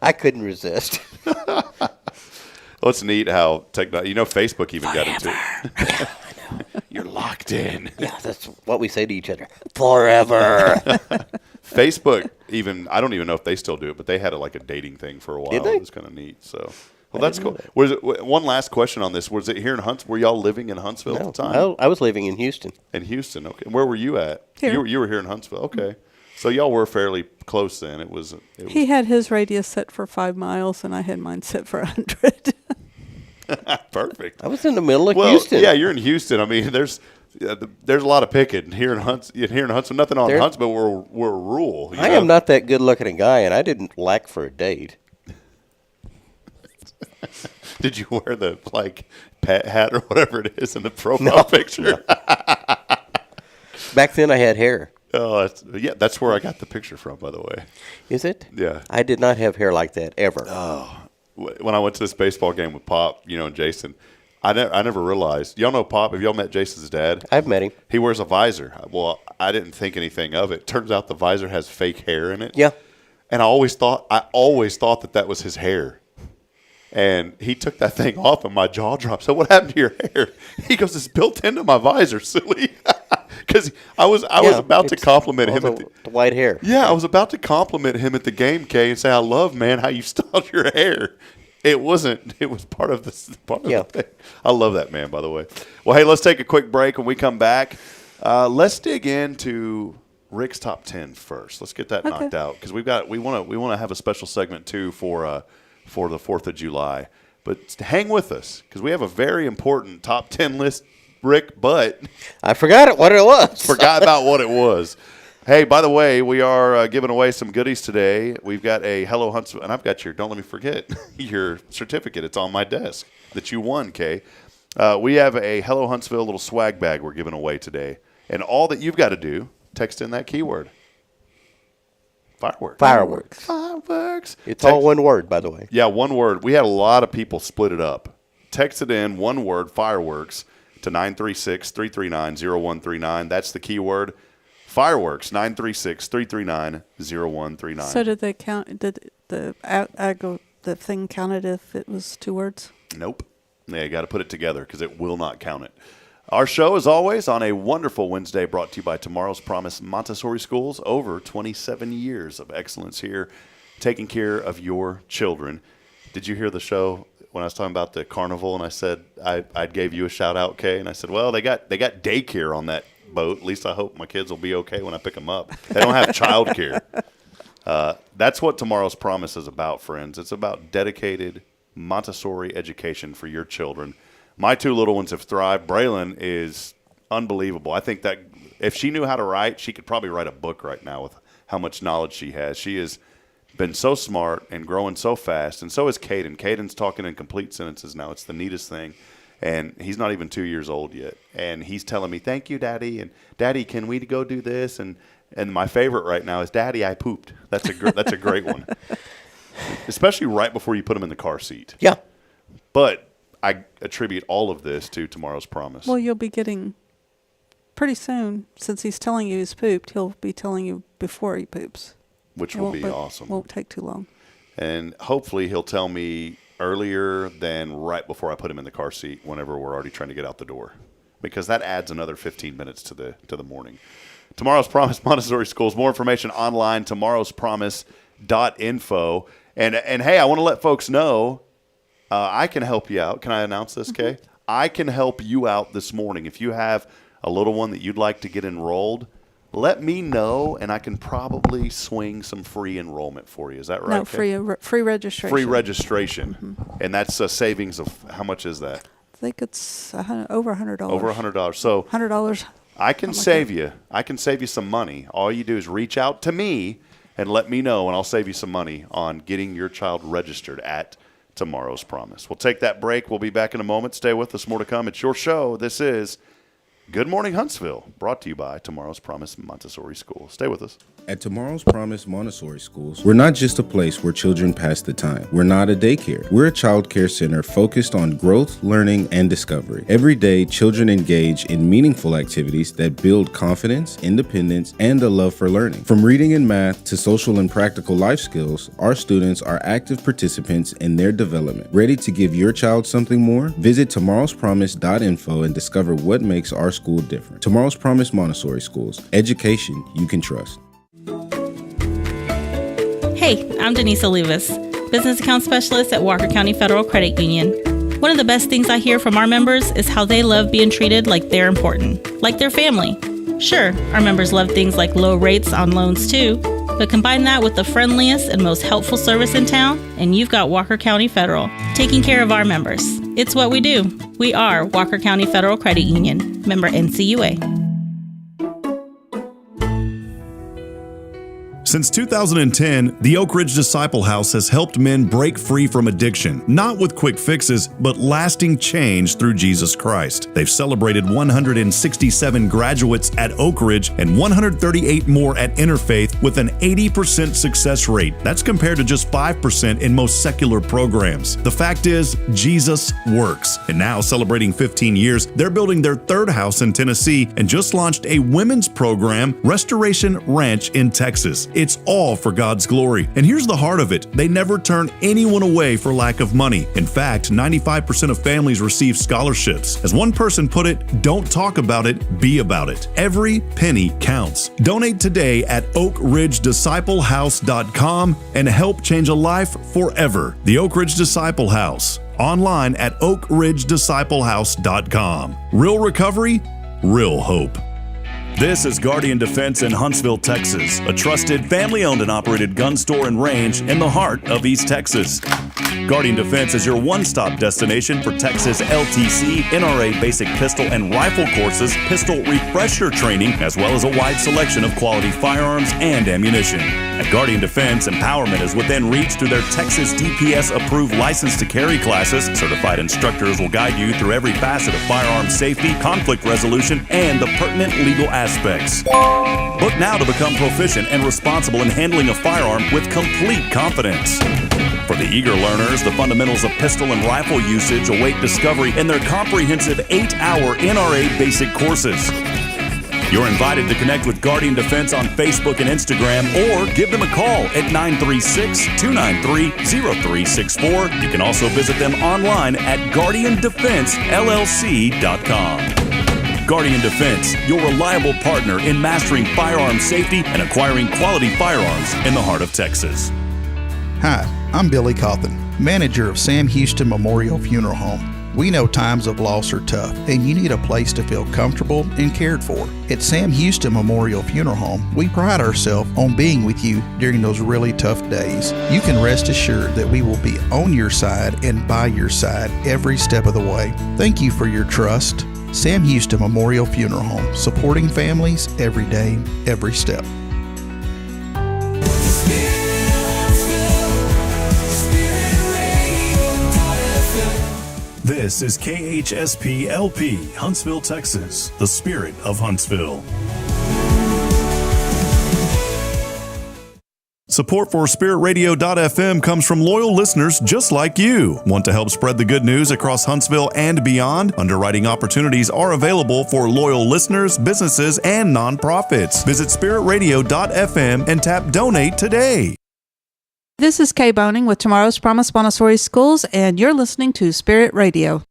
I couldn't resist. Well, it's neat how Facebook even got into it. Yeah, I know. You're locked in. Yeah, that's what we say to each other. Forever. Facebook, I don't even know if they still do it, but they had a dating thing for a while. Did they? It was kind of neat. So, well, that's cool. One last question on this. Was it here in Huntsville? Were y'all living in Huntsville at the time? I was living in Houston. In Houston, okay. Where were you at? Here. You were here in Huntsville, okay. So y'all were fairly close then. It was. He had his radius set for 5 miles, and I had mine set for 100. Perfect. I was in the middle of Houston. Yeah, you're in Houston. I mean, there's a lot of picking here in Huntsville. Nothing on Huntsville. We're rural. I am not that good looking a guy, and I didn't lack for a date. Did you wear the pet hat or whatever it is in the profile picture? No. Back then, I had hair. Oh, that's where I got the picture from, by the way. Is it? Yeah. I did not have hair like that ever. Oh. When I went to this baseball game with Pop, and Jason, I never realized. Y'all know Pop? Have y'all met Jason's dad? I've met him. He wears a visor. Well, I didn't think anything of it. Turns out the visor has fake hair in it. Yeah. And I always thought that was his hair. And he took that thing off, and my jaw dropped. So what happened to your hair? He goes, it's built into my visor, silly. Because I was about to compliment him. The white hair. Yeah, I was about to compliment him at the game, Kay, and say, I love, man, how you styled your hair. It wasn't. It was part of the thing. I love that, man, by the way. Well, hey, let's take a quick break. When we come back, let's dig into Rick's top 10 first. Let's get that knocked out, because we want to have a special segment too for the 4th of July. But hang with us, because we have a very important top 10 list, Rick, but I forgot what it was. Forgot about what it was. Hey, by the way, we are giving away some goodies today. We've got a Hello Huntsville, and I've got don't let me forget, your certificate. It's on my desk that you won, Kay. We have a Hello Huntsville little swag bag we're giving away today. And all that you've got to do, text in that keyword. Fireworks. It's all one word, by the way. Yeah, one word. We had a lot of people split it up. Text it in, one word, fireworks, to 936-339-0139. That's the keyword. Fireworks, 936-339-0139. So did they count? Did I go the thing counted if it was 2 words? Nope. Yeah, you got to put it together because it will not count it. Our show, as always, on a wonderful Wednesday, brought to you by Tomorrow's Promise Montessori Schools. Over 27 years of excellence here, taking care of your children. Did you hear the show when I was talking about the carnival, and I said I gave you a shout out, Kay, and I said, well, they got daycare on that boat. At least I hope my kids will be okay when I pick them up. They don't have childcare. That's what Tomorrow's Promise is about, friends. It's about dedicated Montessori education for your children. My 2 little ones have thrived. Braylon is unbelievable. I think that if she knew how to write, she could probably write a book right now with how much knowledge she has. She has been so smart and growing so fast, and so is Caden. Caden's talking in complete sentences now. It's the neatest thing, and he's not even 2 years old yet. And he's telling me, thank you, Daddy, and Daddy, can we go do this? And my favorite right now is, Daddy, I pooped. That's a great one, especially right before you put him in the car seat. Yeah. But I attribute all of this to Tomorrow's Promise. Well, you'll be getting, pretty soon, since he's telling you he's pooped, he'll be telling you before he poops. Which will be awesome. Won't take too long. And hopefully he'll tell me earlier than right before I put him in the car seat whenever we're already trying to get out the door, because that adds another 15 minutes to the morning. Tomorrow's Promise Montessori Schools. More information online, tomorrowspromise.info. And hey, I want to let folks know I can help you out. Can I announce this, Kay? I can help you out this morning. If you have a little one that you'd like to get enrolled, let me know, and I can probably swing some free enrollment for you. Is that right? No, free registration. Free registration. And that's a savings of, how much is that? I think it's over $100. Over $100. So $100. I can save you. I can save you some money. All you do is reach out to me and let me know, and I'll save you some money on getting your child registered at Tomorrow's Promise. We'll take that break. We'll be back in a moment. Stay with us. More to come. It's your show. This is Good Morning Huntsville, brought to you by Tomorrow's Promise Montessori School. Stay with us. At Tomorrow's Promise Montessori Schools, we're not just a place where children pass the time. We're not a daycare. We're a child care center focused on growth, learning, and discovery. Every day, children engage in meaningful activities that build confidence, independence, and a love for learning. From reading and math to social and practical life skills, our students are active participants in their development. Ready to give your child something more? Visit tomorrowspromise.info and discover what makes our school different. Tomorrow's Promise Montessori Schools. Education you can trust. Hey, I'm Denise Olivas, Business Account Specialist at Walker County Federal Credit Union. One of the best things I hear from our members is how they love being treated like they're important, like their family. Sure, our members love things like low rates on loans too, but combine that with the friendliest and most helpful service in town, and you've got Walker County Federal, taking care of our members. It's what we do. We are Walker County Federal Credit Union, member NCUA. Since 2010, the Oak Ridge Disciple House has helped men break free from addiction, not with quick fixes, but lasting change through Jesus Christ. They've celebrated 167 graduates at Oak Ridge and 138 more at Interfaith with an 80% success rate. That's compared to just 5% in most secular programs. The fact is, Jesus works. And now, celebrating 15 years, they're building their third house in Tennessee and just launched a women's program, Restoration Ranch in Texas. It's all for God's glory. And here's the heart of it. They never turn anyone away for lack of money. In fact, 95% of families receive scholarships. As one person put it, don't talk about it, be about it. Every penny counts. Donate today at oakridgedisciplehouse.com and help change a life forever. The Oak Ridge Disciple House. Online at oakridgedisciplehouse.com. Real recovery, real hope. This is Guardian Defense in Huntsville, Texas, a trusted family-owned and operated gun store and range in the heart of East Texas. Guardian Defense is your one-stop destination for Texas LTC, NRA basic pistol and rifle courses, pistol refresher training, as well as a wide selection of quality firearms and ammunition. At Guardian Defense, empowerment is within reach through their Texas DPS-approved license to carry classes. Certified instructors will guide you through every facet of firearm safety, conflict resolution, and the pertinent legal aspects. Book now to become proficient and responsible in handling a firearm with complete confidence. For the eager learners, the fundamentals of pistol and rifle usage await discovery in their comprehensive 8-hour NRA basic courses. You're invited to connect with Guardian Defense on Facebook and Instagram or give them a call at 936-293-0364. You can also visit them online at guardiandefensellc.com. Guardian Defense, your reliable partner in mastering firearm safety and acquiring quality firearms in the heart of Texas. Hi, I'm Billy Cawthon, manager of Sam Houston Memorial Funeral Home. We know times of loss are tough, and you need a place to feel comfortable and cared for. At Sam Houston Memorial Funeral Home, we pride ourselves on being with you during those really tough days. You can rest assured that we will be on your side and by your side every step of the way. Thank you for your trust. Sam Houston Memorial Funeral Home, supporting families every day, every step. This is KHSP LP, Huntsville, Texas, the spirit of Huntsville. Support for SpiritRadio.fm comes from loyal listeners just like you. Want to help spread the good news across Huntsville and beyond? Underwriting opportunities are available for loyal listeners, businesses, and nonprofits. Visit SpiritRadio.fm and tap Donate today. This is Kay Boning with Tomorrow's Promise Montessori Schools, and you're listening to Spirit Radio.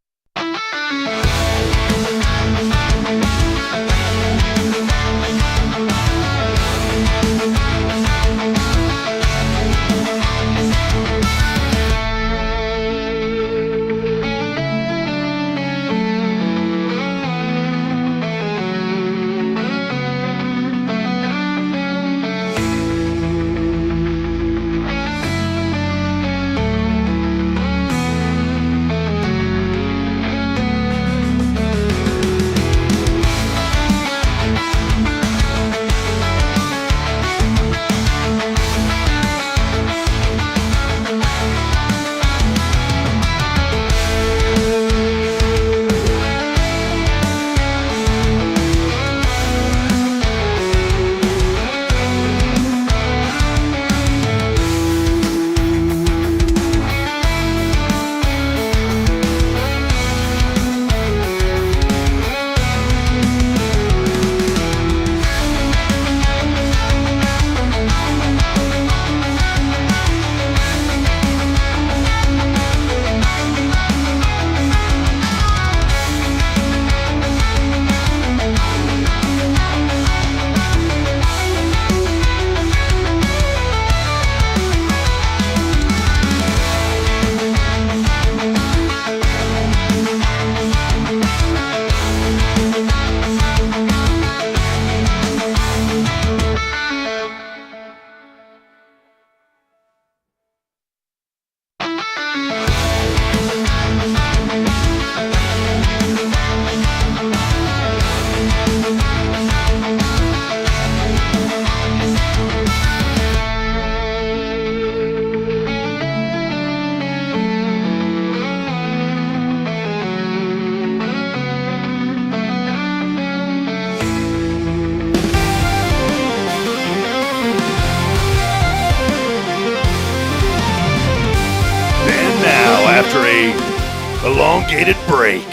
Elongated break.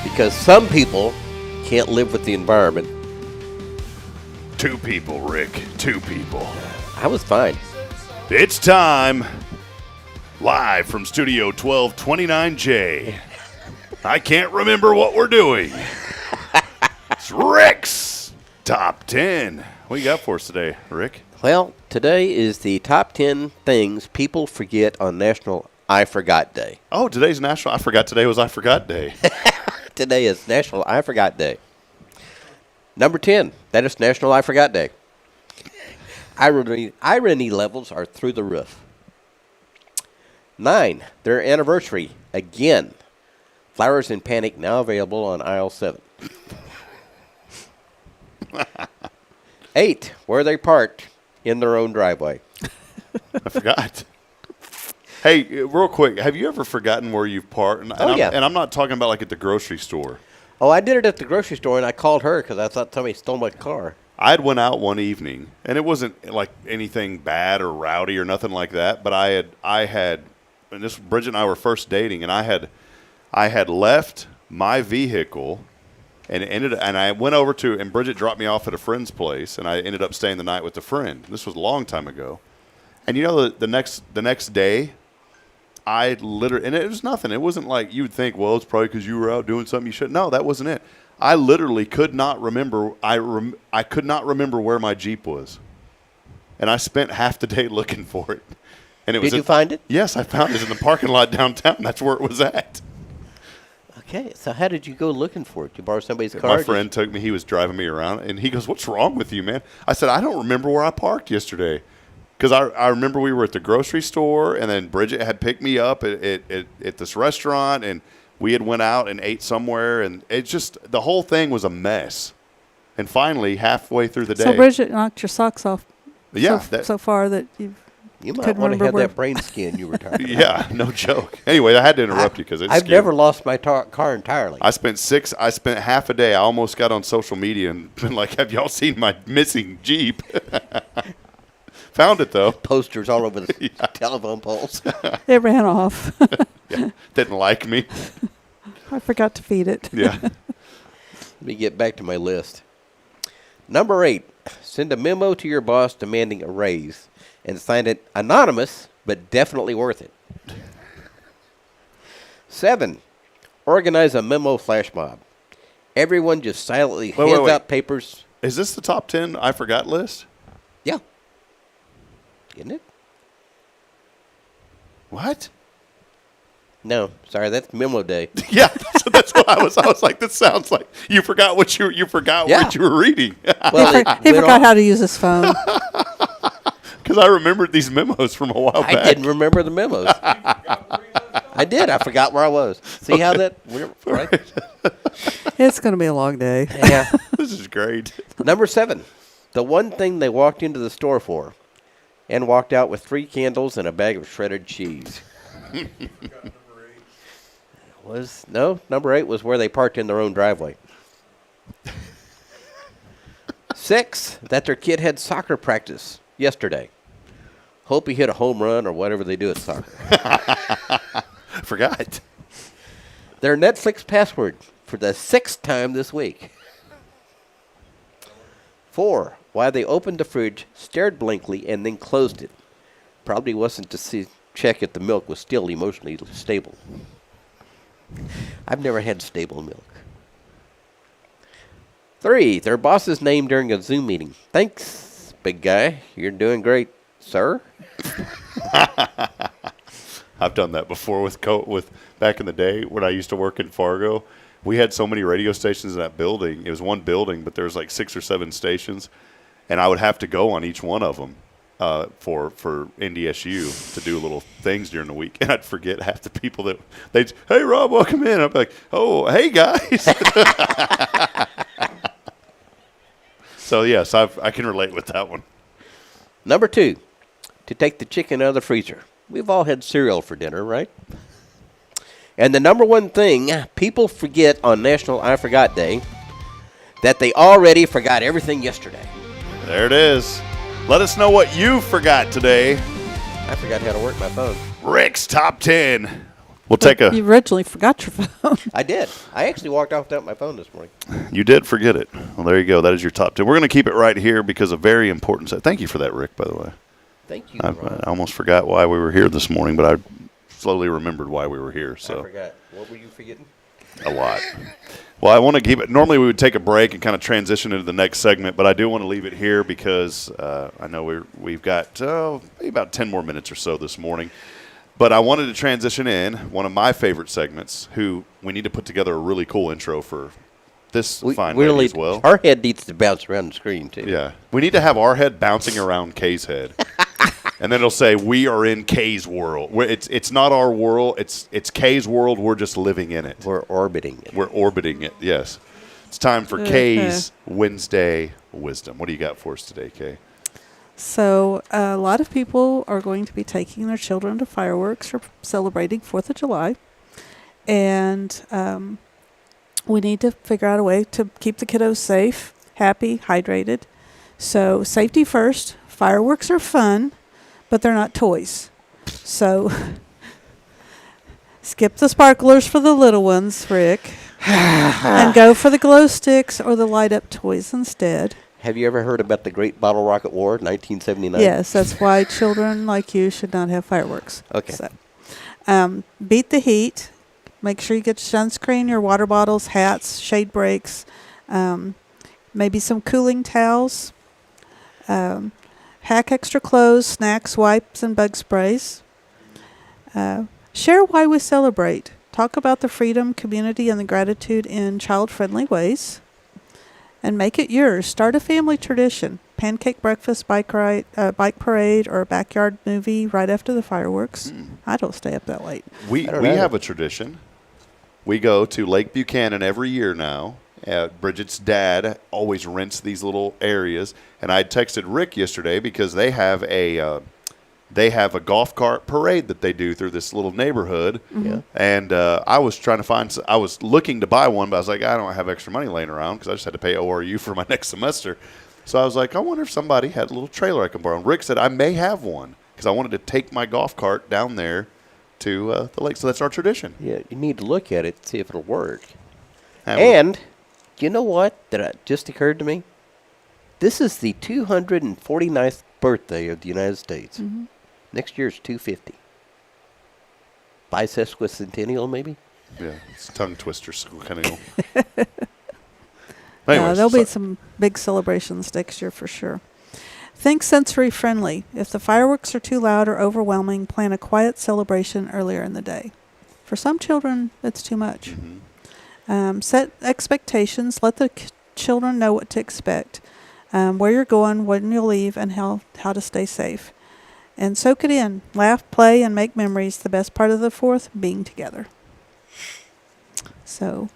Because some people can't live with the environment. Two people, Rick. Two people. I was fine. It's time. Live from Studio 1229J. I can't remember what we're doing. It's Rick's Top 10. What you got for us today, Rick? Well, today is the top 10 things people forget on National I Forgot Day. Oh, today's National I Forgot Today was I Forgot Day. Today is National I Forgot Day. Number 10, that is National I Forgot Day. Irony levels are through the roof. 9, their anniversary, again. Flowers in Panic now available on aisle 7. 8, where they parked in their own driveway. I forgot. Hey, real quick, have you ever forgotten where you've parked? Yeah. And I'm not talking about like at the grocery store. Oh, I did it at the grocery store, and I called her because I thought somebody stole my car. I had went out one evening, and it wasn't like anything bad or rowdy or nothing like that. But I had, and this Bridget and I were first dating, and I had left my vehicle And I went over to, and Bridget dropped me off at a friend's place, and I ended up staying the night with a friend. This was a long time ago. And you know, the next day, I literally, and it was nothing. It wasn't like you would think, well, it's probably because you were out doing something you shouldn't. No, that wasn't it. I literally could not remember. I could not remember where my Jeep was, and I spent half the day looking for it. And it was. Did you find it? Yes, I found it in the parking lot downtown. That's where it was at. Okay, so how did you go looking for it? You borrow somebody's car? My friend took me. He was driving me around, and he goes, "What's wrong with you, man?" I said, "I don't remember where I parked yesterday." Because I remember we were at the grocery store, and then Bridget had picked me up at this restaurant, and we had went out and ate somewhere, and it just, the whole thing was a mess. And finally, halfway through the day. So Bridget knocked your socks off Yeah. so far that you might want to have that brain skin you were talking about. Yeah, no joke. Anyway, I had to interrupt you because it's I've never lost my car entirely. I spent half a day. I almost got on social media and been like, have y'all seen my missing Jeep? Found it, though. Posters all over the telephone poles. It ran off. Yeah, didn't like me. I forgot to feed it. Yeah. Let me get back to my list. Number 8, send a memo to your boss demanding a raise and sign it anonymous, but definitely worth it. 7, organize a memo flash mob. Everyone just silently hands out papers. Is this the top 10 I forgot list? Yeah. Isn't it? What? No, sorry, that's memo day. Yeah, that's what I was. I was like, this sounds like you forgot what you forgot what you were reading. Well, he forgot how to use his phone. Because I remembered these memos from a while back. I didn't remember the memos. I did. I forgot where I was. See how that? Right? It's going to be a long day. Yeah. This is great. Number 7, the one thing they walked into the store for, and walked out with 3 candles and a bag of shredded cheese. Number 8 was where they parked in their own driveway. 6, that their kid had soccer practice yesterday. Hope he hit a home run or whatever they do at soccer. Forgot. Their Netflix password for the 6th time this week. 4, why they opened the fridge, stared blankly, and then closed it. Probably wasn't to check if the milk was still emotionally stable. I've never had stable milk. 3, their boss's name during a Zoom meeting. Thanks, big guy. You're doing great, sir. I've done that before with back in the day when I used to work in Fargo. We had so many radio stations in that building. It was one building, but there was like 6 or 7 stations, and I would have to go on each one of them for NDSU to do little things during the week. And I'd forget half the people that they'd, hey, Rob, welcome in. I'd be like, oh, hey, guys. So, yes, I can relate with that one. Number 2, to take the chicken out of the freezer. We've all had cereal for dinner, right? And the number one thing people forget on National I Forgot Day, that they already forgot everything yesterday. There it is. Let us know what you forgot today. I forgot how to work my phone. Rick's Top 10. You originally forgot your phone. I did. I actually walked off without my phone this morning. You did forget it. Well, there you go. That is your top 10. We're going to keep it right here because of very important. Thank you for that, Rick, by the way. Thank you. I almost forgot why we were here this morning, but I slowly remembered why we were here. So I forgot. What were you forgetting? A lot. Well, I want to keep it. Normally, we would take a break and kind of transition into the next segment, but I do want to leave it here because I know we've got maybe about 10 more minutes or so this morning. But I wanted to transition in one of my favorite segments. We need to put together a really cool intro for this fine lady as well. Our head needs to bounce around the screen too. Yeah, we need to have our head bouncing around Kay's head. And then it'll say, we are in Kay's world. It's not our world. It's Kay's world. We're just living in it. We're orbiting it. We're orbiting it, yes. It's time for Kay's Wednesday Wisdom. What do you got for us today, Kay? So a lot of people are going to be taking their children to fireworks or celebrating 4th of July. And we need to figure out a way to keep the kiddos safe, happy, hydrated. So safety first. Fireworks are fun, but they're not toys. So skip the sparklers for the little ones, Rick. And go for the glow sticks or the light-up toys instead. Have you ever heard about the Great Bottle Rocket War, 1979? Yes, that's why children like you should not have fireworks. Okay. So, beat the heat. Make sure you get your sunscreen, your water bottles, hats, shade breaks, maybe some cooling towels. Hack extra clothes, snacks, wipes, and bug sprays. Share why we celebrate. Talk about the freedom, community, and the gratitude in child-friendly ways. And make it yours. Start a family tradition. Pancake breakfast, bike parade, or a backyard movie right after the fireworks. I don't stay up that late. We have a tradition. We go to Lake Buchanan every year now. Bridget's dad always rents these little areas, and I texted Rick yesterday because they have a golf cart parade that they do through this little neighborhood. Yeah. And I was trying to find. I was looking to buy one, but I was like, I don't have extra money laying around because I just had to pay ORU for my next semester. So I was like, I wonder if somebody had a little trailer I can borrow. And Rick said I may have one because I wanted to take my golf cart down there to the lake. So that's our tradition. Yeah, you need to look at it, see if it'll work. And you know what? That just occurred to me. This is the 249th birthday of the United States. Mm-hmm. Next year is 250. Bisesquicentennial, maybe? Yeah, it's tongue twister kind of. There'll be some big celebrations next year for sure. Think sensory friendly. If the fireworks are too loud or overwhelming, plan a quiet celebration earlier in the day. For some children, it's too much. Mm-hmm. Set expectations. Let the children know what to expect, where you're going, when you'll leave, and how to stay safe. And soak it in. Laugh, play, and make memories. The best part of the 4th, being together. So,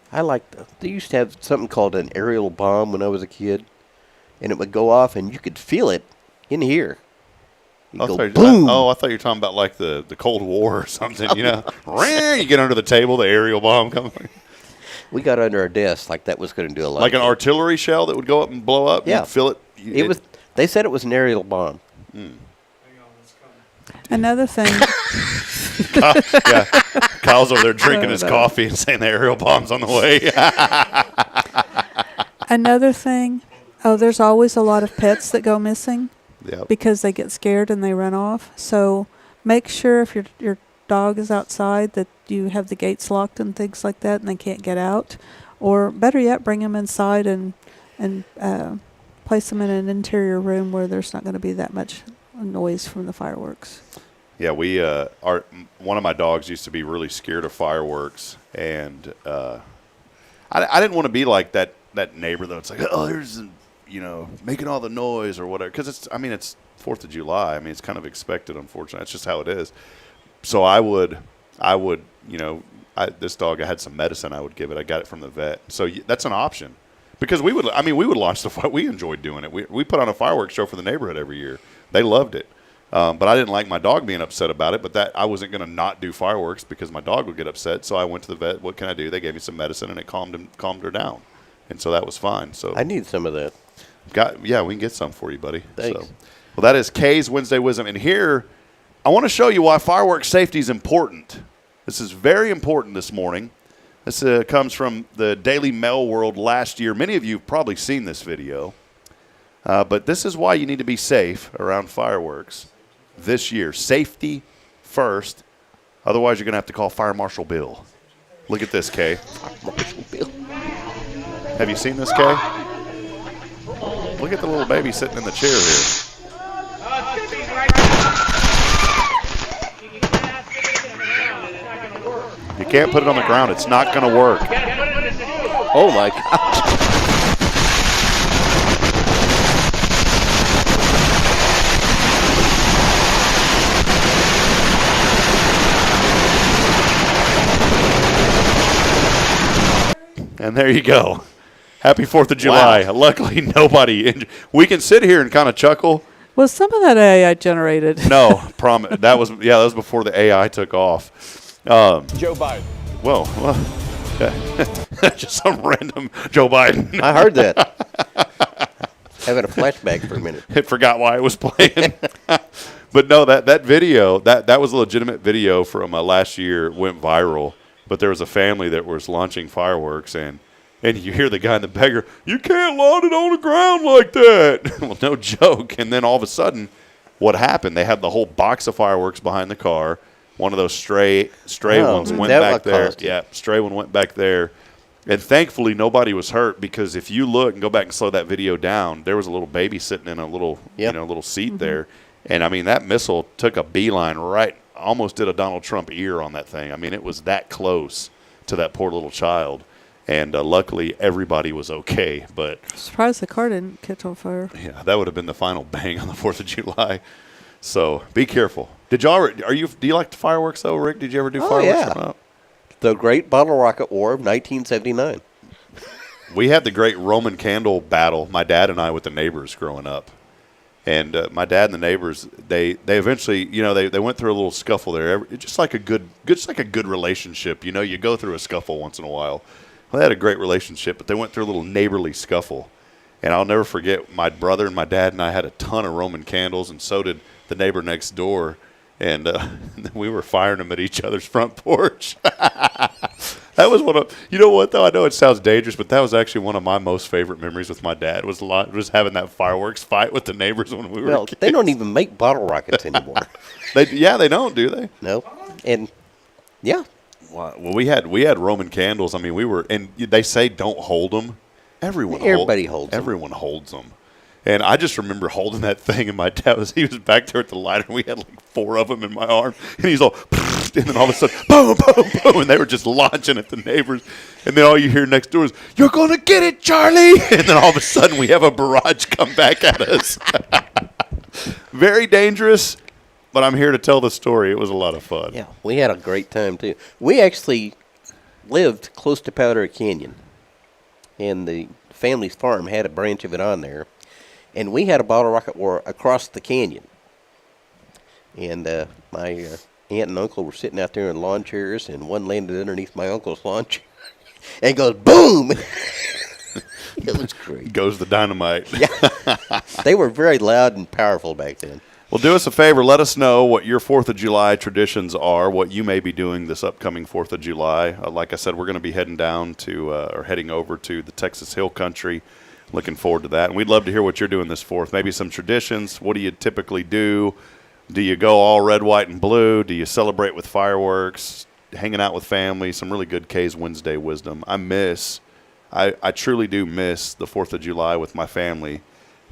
I they used to have something called an aerial bomb when I was a kid, and it would go off, and you could feel it in here. I thought you were talking about like the Cold War or something. You know, you get under the table, the aerial bomb comes. We got under our desk like that was going to do a lot. Like an artillery shell that would go up and blow up. Yeah, you'd feel it. It was. They said it was an aerial bomb. Another thing. Kyle's over there drinking his coffee and saying the aerial bomb's on the way. Another thing. Oh, there's always a lot of pets that go missing. Yep. Because they get scared and they run off. So make sure if your dog is outside that you have the gates locked and things like that and they can't get out. Or better yet, bring them inside and place them in an interior room where there's not going to be that much noise from the fireworks. Yeah, one of my dogs used to be really scared of fireworks, and I didn't want to be like that neighbor that's like, oh, there's making all the noise or whatever, because it's 4th of July. I mean, it's kind of expected, unfortunately. That's just how it is. So I would this dog, I had some medicine I would give it. I got it from the vet. So that's an option. Because we would launch the fire. We enjoyed doing it. We put on a fireworks show for the neighborhood every year. They loved it. But I didn't like my dog being upset about it. But that I wasn't going to not do fireworks because my dog would get upset. So I went to the vet. What can I do? They gave me some medicine and it calmed her down. And so that was fine. So I need some of that. We can get some for you, buddy. Thanks. So, well, that is Kay's Wednesday Wisdom. And here, I want to show you why fireworks safety is important. This is very important this morning. This comes from the Daily Mail World last year. Many of you have probably seen this video. But this is why you need to be safe around fireworks this year. Safety first. Otherwise, you're going to have to call Fire Marshal Bill. Look at this, Kay. Marshal Bill. Have you seen this, Kay? Look at the little baby sitting in the chair here. You can't put it on the ground. It's not going to work. Oh, my God. And there you go. Happy 4th of July. Wow. Luckily, nobody. We can sit here and kind of chuckle. Was some of that AI generated? No, promise. That was before the AI took off. Joe Biden. Well, just some random Joe Biden. I heard that. Having a flashback for a minute. I forgot why I was playing. But no, that video, that was a legitimate video from last year. It went viral. but there was a family that was launching fireworks, and you hear the guy in the beggar, "You can't launch it on the ground like that." Well, no joke. And then all of a sudden, what happened? They had the whole box of fireworks behind the car. One of those stray ones went back there. Yeah, stray one went back there. And thankfully, nobody was hurt, because if you look and go back and slow that video down, there was a little baby sitting in a little, little seat there. And, I mean, that missile took a beeline right, almost did a Donald Trump ear on that thing. I mean, it was that close to that poor little child. And luckily, everybody was okay. But surprised the car didn't catch on fire. Yeah, that would have been the final bang on the 4th of July. So be careful. Do you like the fireworks though, Rick? Did you ever do fireworks? Yeah. The Great Bottle Rocket War of 1979. We had the great Roman candle battle, my dad and I, with the neighbors growing up. And my dad and the neighbors, they eventually, they went through a little scuffle there. Just like a good relationship. You go through a scuffle once in a while. Well, they had a great relationship, but they went through a little neighborly scuffle. And I'll never forget, my brother and my dad and I had a ton of Roman candles, and so did the neighbor next door. And we were firing them at each other's front porch. That was one of, you know what, though? I know it sounds dangerous, but that was actually one of my most favorite memories with my dad, was having that fireworks fight with the neighbors when we were kids. They don't even make bottle rockets anymore. They don't, do they? No. And, yeah. Well, we had Roman candles. I mean, and they say don't hold them. Everybody holds them. Everyone holds them. And I just remember holding that thing, and my dad he was back there at the lighter, and we had like 4 of them in my arm, and he's all, and then all of a sudden, boom, boom, boom, and they were just launching at the neighbors, and then all you hear next door is, "You're gonna get it, Charlie!" And then all of a sudden, we have a barrage come back at us. Very dangerous, but I'm here to tell the story. It was a lot of fun. Yeah, we had a great time too. We actually lived close to Powder Canyon, and the family's farm had a branch of it on there. And we had a bottle rocket war across the canyon. And my aunt and uncle were sitting out there in lawn chairs, and one landed underneath my uncle's lawn chair and goes, boom! It was great. Goes the dynamite. Yeah. They were very loud and powerful back then. Well, do us a favor. Let us know what your 4th of July traditions are, what you may be doing this upcoming 4th of July. Like I said, we're going to be heading down or heading over to the Texas Hill Country. Looking forward to that. And we'd love to hear what you're doing this 4th. Maybe some traditions. What do you typically do? Do you go all red, white, and blue? Do you celebrate with fireworks? Hanging out with family? Some really good K's Wednesday wisdom. I truly do miss the 4th of July with my family,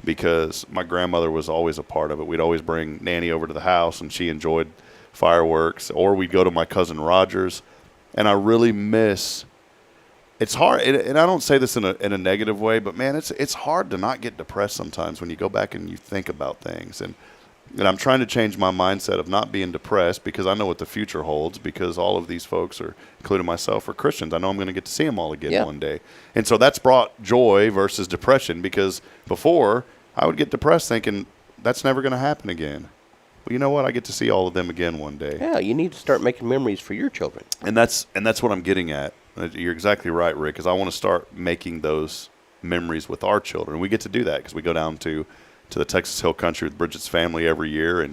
because my grandmother was always a part of it. We'd always bring Nanny over to the house, and she enjoyed fireworks. Or we'd go to my cousin Roger's. And I really miss... It's hard, and I don't say this in a negative way, but, man, it's hard to not get depressed sometimes when you go back and you think about things. And I'm trying to change my mindset of not being depressed, because I know what the future holds, because all of these folks, including myself, are Christians. I know I'm going to get to see them all again one day. And so that's brought joy versus depression, because before I would get depressed thinking that's never going to happen again. Well, you know what? I get to see all of them again one day. Yeah, you need to start making memories for your children. And that's what I'm getting at. You're exactly right, Rick, because I want to start making those memories with our children. We get to do that because we go down to the Texas Hill Country with Bridget's family every year.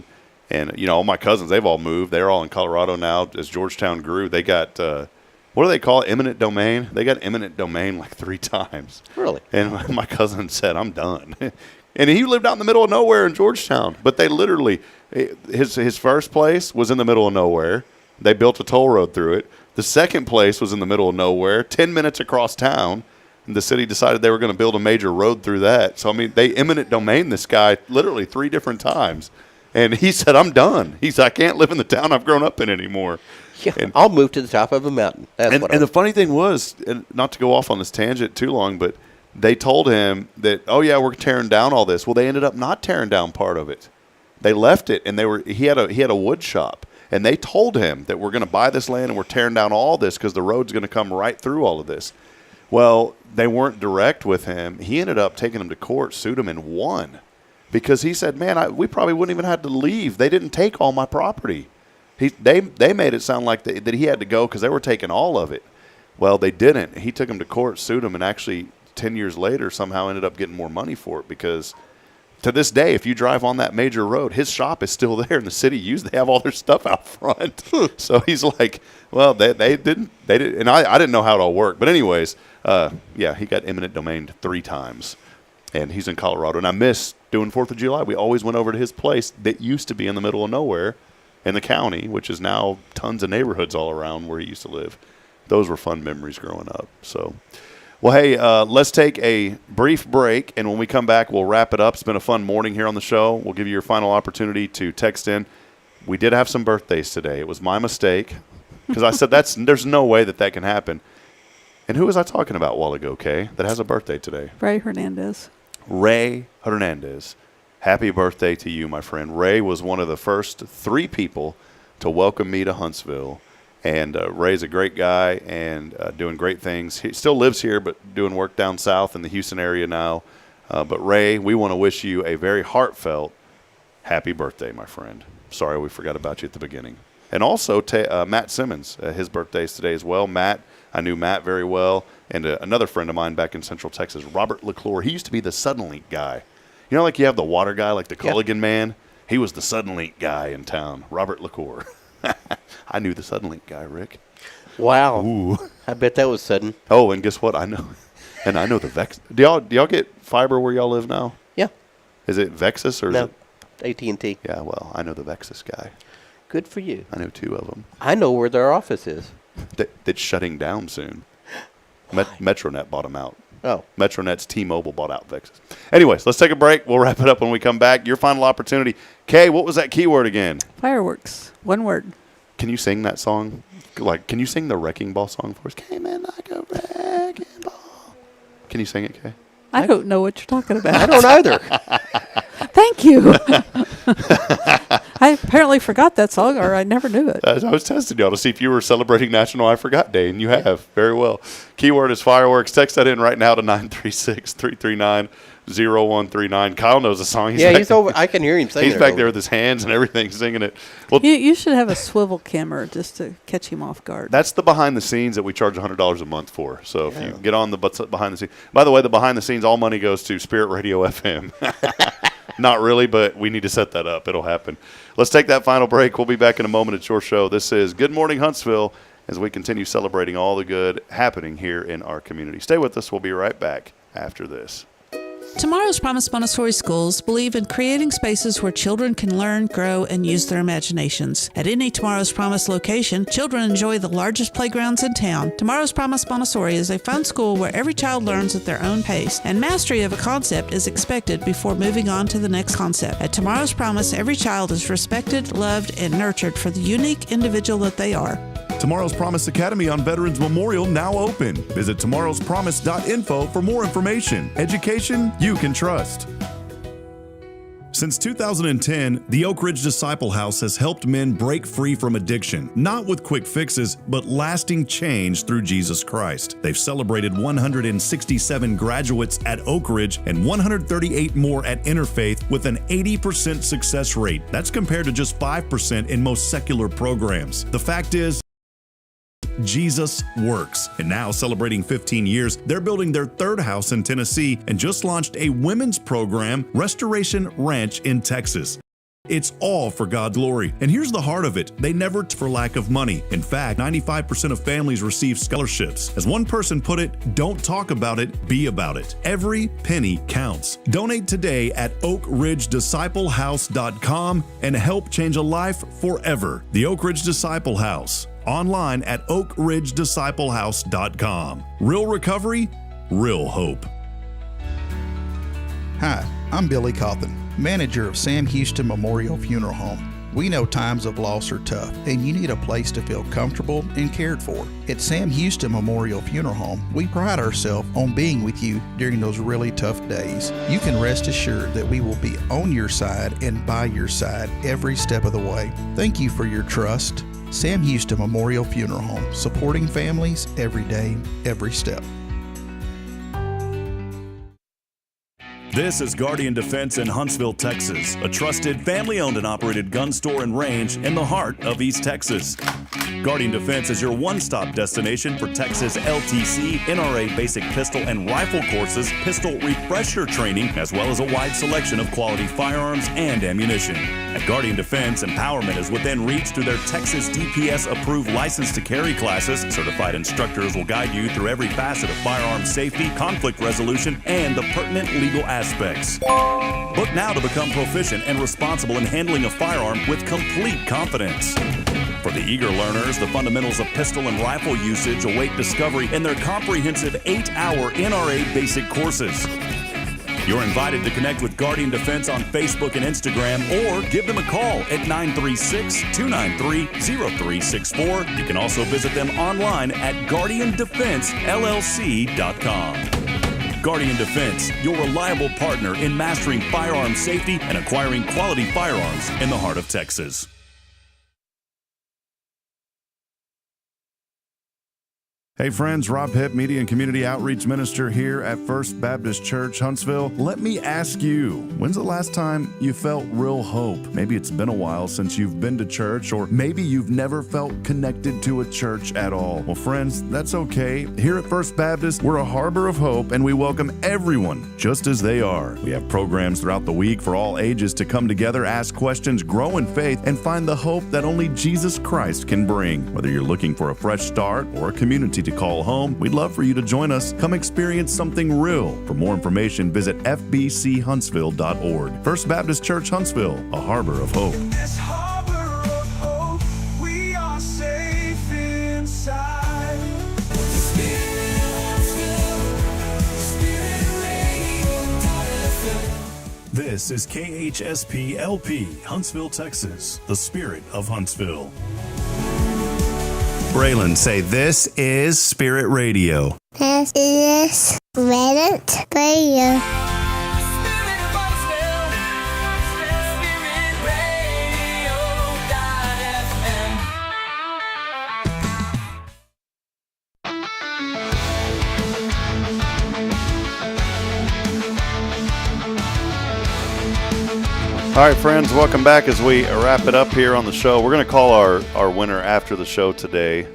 And all my cousins, they've all moved. They're all in Colorado now. As Georgetown grew, they got, what do they call it, eminent domain? They got eminent domain like 3 times. Really? And my cousin said, "I'm done." And he lived out in the middle of nowhere in Georgetown. But they literally, his first place was in the middle of nowhere. They built a toll road through it. The second place was in the middle of nowhere, 10 minutes across town. And the city decided they were going to build a major road through that. So, I mean, they eminent domain this guy literally 3 different times. And he said, "I'm done." He said, "I can't live in the town I've grown up in anymore." Yeah, and I'll move to the top of a mountain. And the funny thing was, and not to go off on this tangent too long, but they told him that, "Oh, yeah, we're tearing down all this." Well, they ended up not tearing down part of it. They left it, and he had a wood shop. And they told him that we're going to buy this land and we're tearing down all this because the road's going to come right through all of this. Well, they weren't direct with him. He ended up taking him to court, sued him, and won. Because he said, "Man, we probably wouldn't even have to leave. They didn't take all my property." They made it sound like that he had to go because they were taking all of it. Well, they didn't. He took him to court, sued him, and actually 10 years later somehow ended up getting more money for it because to this day, if you drive on that major road, his shop is still there, and the city they have all their stuff out front. So he's like, well, they didn't, and I didn't know how it all worked. But anyways, yeah, he got eminent domained 3 times, and he's in Colorado. And I miss doing 4th of July. We always went over to his place that used to be in the middle of nowhere in the county, which is now tons of neighborhoods all around where he used to live. Those were fun memories growing up. So. Well, hey, let's take a brief break, and when we come back, we'll wrap it up. It's been a fun morning here on the show. We'll give you your final opportunity to text in. We did have some birthdays today. It was my mistake because I said there's no way that can happen. And who was I talking about a while ago, Kay, that has a birthday today? Ray Hernandez. Ray Hernandez. Happy birthday to you, my friend. Ray was one of the first 3 people to welcome me to Huntsville. And Ray's a great guy and doing great things. He still lives here, but doing work down south in the Houston area now. But Ray, we want to wish you a very heartfelt happy birthday, my friend. Sorry we forgot about you at the beginning. And also Matt Simmons, his birthday is today as well. Matt, I knew Matt very well. And another friend of mine back in Central Texas, Robert LeClure. He used to be the Suddenlink guy. You know, like you have the water guy, like the Culligan man? He was the Suddenlink guy in town, Robert LeClure. I knew the Suddenlink guy, Rick. Wow. Ooh. I bet that was sudden. Oh, and guess what? I know. And I know the Vex. Do y'all get fiber where y'all live now? Yeah. Is it Vexus or is it AT&T. Yeah, well, I know the Vexus guy. Good for you. I know 2 of them. I know where their office is. That's shutting down soon. Metronet bought them out. Oh. Metronet's T-Mobile bought out Vexus. Anyways, let's take a break. We'll wrap it up when we come back. Your final opportunity. Kay, what was that keyword again? Fireworks. 1 word. Can you sing that song? Like, can you sing the Wrecking Ball song for us? Came in like a wrecking ball. Can you sing it, Kay? I don't know what you're talking about. I don't either. Thank you. I apparently forgot that song, or I never knew it. I was testing y'all to see if you were celebrating National I Forgot Day, and you have. Very well. Keyword is fireworks. Text that in right now to 936-339-0139. Kyle knows the song. He's over. I can hear him singing. He's back there with his hands and everything singing it. Well, you should have a swivel camera just to catch him off guard. That's the behind the scenes that we charge $100 a month for. So if you get on the behind the scenes. By the way, the behind the scenes, all money goes to Spirit Radio FM. Not really, but we need to set that up. It'll happen. Let's take that final break. We'll be back in a moment at your show. This is Good Morning Huntsville as we continue celebrating all the good happening here in our community. Stay with us. We'll be right back after this. Tomorrow's Promise Montessori schools believe in creating spaces where children can learn, grow, and use their imaginations. At any Tomorrow's Promise location, children enjoy the largest playgrounds in town. Tomorrow's Promise Montessori is a fun school where every child learns at their own pace, and mastery of a concept is expected before moving on to the next concept. At Tomorrow's Promise, every child is respected, loved, and nurtured for the unique individual that they are. Tomorrow's Promise Academy on Veterans Memorial now open. Visit tomorrowspromise.info for more information. Education you can trust. Since 2010, the Oak Ridge Disciple House has helped men break free from addiction, not with quick fixes, but lasting change through Jesus Christ. They've celebrated 167 graduates at Oak Ridge and 138 more at Interfaith with an 80% success rate. That's compared to just 5% in most secular programs. The fact is, Jesus works. And now, celebrating 15 years, they're building their 3rd house in Tennessee and just launched a women's program, Restoration Ranch in Texas. It's all for God's glory. And here's the heart of it. They never for lack of money. In fact, 95% of families receive scholarships. As one person put it, don't talk about it, be about it. Every penny counts. Donate today at oakridgedisciplehouse.com and help change a life forever. The Oak Ridge Disciple House. Online at oakridgedisciplehouse.com. Real recovery, real hope. Hi, I'm Billy Cawthon, manager of Sam Houston Memorial Funeral Home. We know times of loss are tough, and you need a place to feel comfortable and cared for. At Sam Houston Memorial Funeral Home, we pride ourselves on being with you during those really tough days. You can rest assured that we will be on your side and by your side every step of the way. Thank you for your trust. Sam Houston Memorial Funeral Home, supporting families every day, every step. This is Guardian Defense in Huntsville, Texas, a trusted family-owned and operated gun store and range in the heart of East Texas. Guardian Defense is your one-stop destination for Texas LTC, NRA basic pistol and rifle courses, pistol refresher training, as well as a wide selection of quality firearms and ammunition. At Guardian Defense, empowerment is within reach through their Texas DPS-approved license to carry classes. Certified instructors will guide you through every facet of firearm safety, conflict resolution, and the pertinent legal aspects. Book now to become proficient and responsible in handling a firearm with complete confidence. For the eager learners, the fundamentals of pistol and rifle usage await discovery in their comprehensive 8-hour NRA basic courses. You're invited to connect with Guardian Defense on Facebook and Instagram, or give them a call at 936-293-0364. You can also visit them online at guardiandefensellc.com. Guardian Defense, your reliable partner in mastering firearm safety and acquiring quality firearms in the heart of Texas. Hey friends, Rob Hipp, Media and Community Outreach Minister here at First Baptist Church, Huntsville. Let me ask you, when's the last time you felt real hope? Maybe it's been a while since you've been to church, or maybe you've never felt connected to a church at all. Well, friends, that's okay. Here at First Baptist, we're a harbor of hope, and we welcome everyone just as they are. We have programs throughout the week for all ages to come together, ask questions, grow in faith, and find the hope that only Jesus Christ can bring. Whether you're looking for a fresh start or a community to call home, we'd love for you to join us. Come experience something real. For more information, visit fbchuntsville.org. First Baptist Church, Huntsville, a harbor of hope. This harbor of hope, we are safe inside. This is KHSP LP, Huntsville, Texas, the spirit of Huntsville. Braylon, say, this is Spirit Radio. This is Spirit Radio. All right, friends, welcome back as we wrap it up here on the show. We're going to call our winner after the show today.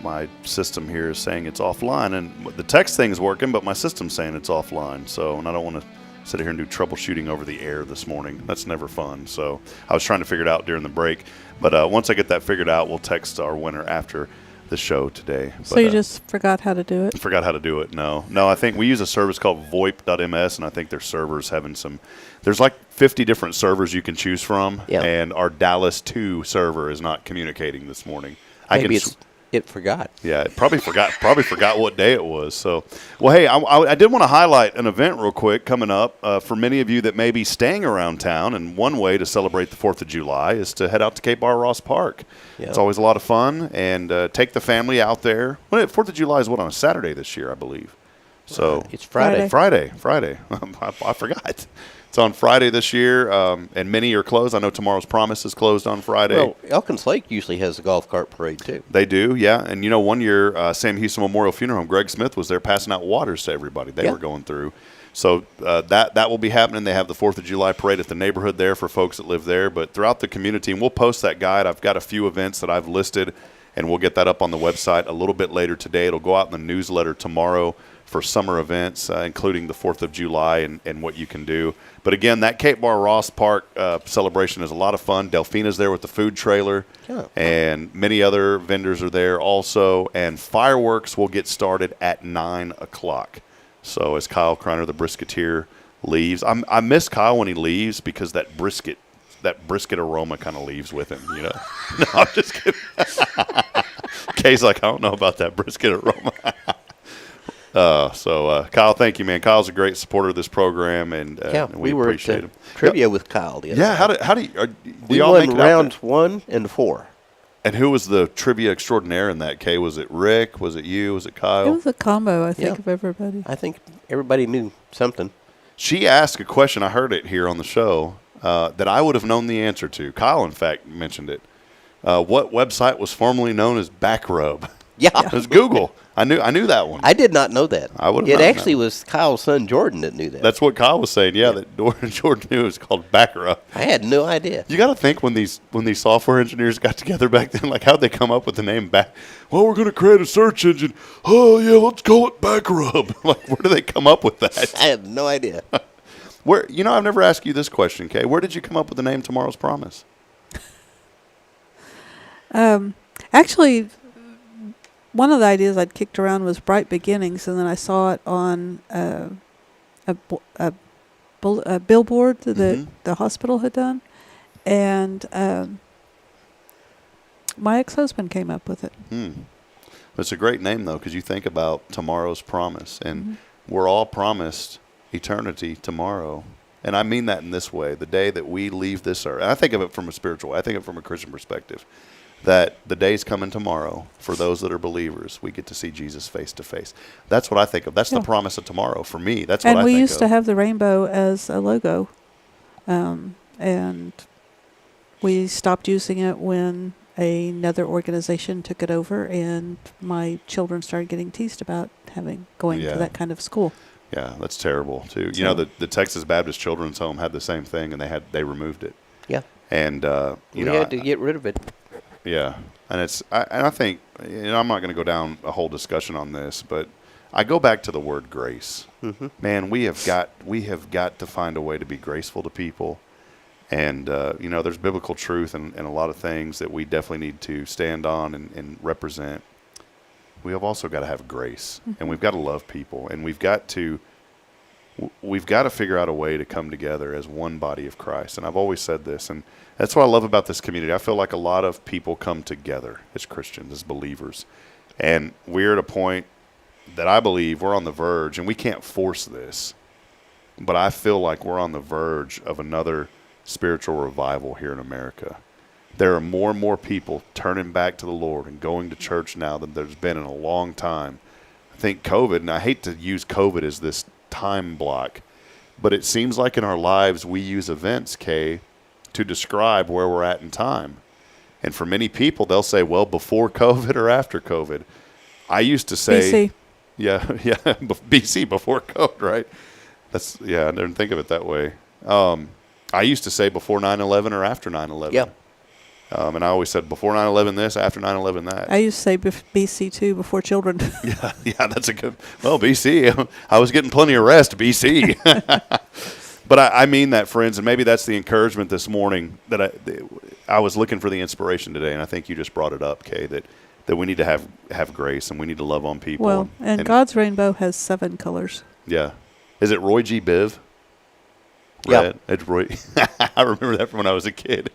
My system here is saying it's offline, and the text thing is working, but my system's saying it's offline. So, and I don't want to sit here and do troubleshooting over the air this morning. That's never fun. So I was trying to figure it out during the break. But once I get that figured out, we'll text our winner after the show today. So you just forgot how to do it? Forgot how to do it. No, I think we use a service called VoIP.ms, and I think their server's having some. There's like 50 different servers you can choose from, and our Dallas 2 server is not communicating this morning. Maybe it forgot. Yeah, it probably forgot what day it was. So, well, hey, I did want to highlight an event real quick coming up for many of you that may be staying around town. And one way to celebrate the 4th of July is to head out to Cape Bar Ross Park. Yep. It's always a lot of fun, and take the family out there. Well, 4th of July is on a Saturday this year, I believe. So it's Friday. Friday. I forgot. It's on Friday this year, and many are closed. I know Tomorrow's Promise is closed on Friday. Well, Elkins Lake usually has a golf cart parade, too. They do, yeah. And, one year, Sam Houston Memorial Funeral Home, Greg Smith was there passing out waters to everybody they were going through. So that will be happening. They have the 4th of July parade at the neighborhood there for folks that live there. But throughout the community, and we'll post that guide. I've got a few events that I've listed, and we'll get that up on the website a little bit later today. It'll go out in the newsletter tomorrow for summer events, including the 4th of July and what you can do. But again, that Cape Bar Ross Park celebration is a lot of fun. Delphina's there with the food trailer, and many other vendors are there also. And fireworks will get started at 9 o'clock. So as Kyle Kreiner, the brisketeer, leaves, I miss Kyle when he leaves because that brisket aroma kind of leaves with him, No, I'm just kidding. Kay's like, I don't know about that brisket aroma. Kyle, thank you, man. Kyle's a great supporter of this program, and we appreciate him. Trivia with Kyle. The other how do we y'all won make rounds 1 and 4? And who was the trivia extraordinaire in that, Kay? Was it Rick? Was it you? Was it Kyle? It was a combo, I think, of everybody. I think everybody knew something. She asked a question. I heard it here on the show that I would have known the answer to. Kyle, in fact, mentioned it. What website was formerly known as Backrub? Yeah. It was Google. I knew that one. I did not know that. I would. It actually was Kyle's son Jordan that knew that. That's what Kyle was saying. Yeah, that Jordan knew it was called backer up. I had no idea. You got to think when these software engineers got together back then, like how'd they come up with the name back? Well, we're going to create a search engine. Oh yeah, let's call it backer up. Like, where do they come up with that? I have no idea. Where I've never asked you this question, Kay. Where did you come up with the name Tomorrow's Promise? Actually, one of the ideas I'd kicked around was Bright Beginnings, and then I saw it on a billboard that the hospital had done, and my ex-husband came up with it. It's a great name, though, because you think about tomorrow's promise, and we're all promised eternity tomorrow. And I mean that in this way, the day that we leave this earth. And I think of it from a spiritual way. I think of it from a Christian perspective, that the day's coming tomorrow for those that are believers. We get to see Jesus face to face. That's what I think of. That's the promise of tomorrow for me. That's what I think of. And we used to have the rainbow as a logo, and we stopped using it when another organization took it over, and my children started getting teased about going to that kind of school. Yeah, that's terrible too. You know, the Texas Baptist Children's Home had the same thing, and they removed it. Yeah, and we had to get rid of it. Yeah, and I think I'm not going to go down a whole discussion on this, but I go back to the word grace. Man, we have got to find a way to be graceful to people. And, there's biblical truth in a lot of things that we definitely need to stand on and represent. We have also got to have grace, and we've got to love people, and we've got to figure out a way to come together as one body of Christ. And I've always said this, and that's what I love about this community. I feel like a lot of people come together as Christians, as believers. And we're at a point that I believe we're on the verge, and we can't force this, but I feel like we're on the verge of another spiritual revival here in America. There are more and more people turning back to the Lord and going to church now than there's been in a long time. I think COVID, and I hate to use COVID as this time block, but it seems like in our lives we use events, Kay, to describe where we're at in time. And for many people, they'll say, well, before COVID or after COVID. I used to say... BC. Yeah, BC, before COVID, right? I didn't think of it that way. I used to say before 9/11 or after 9/11. Yep. And I always said before 9/11 this, after 9/11 that. I used to say BC too, before children. yeah, that's a good. Well, BC, I was getting plenty of rest, BC. But I mean that, friends, and maybe that's the encouragement this morning that I was looking for the inspiration today, and I think you just brought it up, Kay, that we need to have grace and we need to love on people. Well, and God's rainbow has 7 colors. Yeah. Is it Roy G. Biv? Yeah. It's Roy. I remember that from when I was a kid.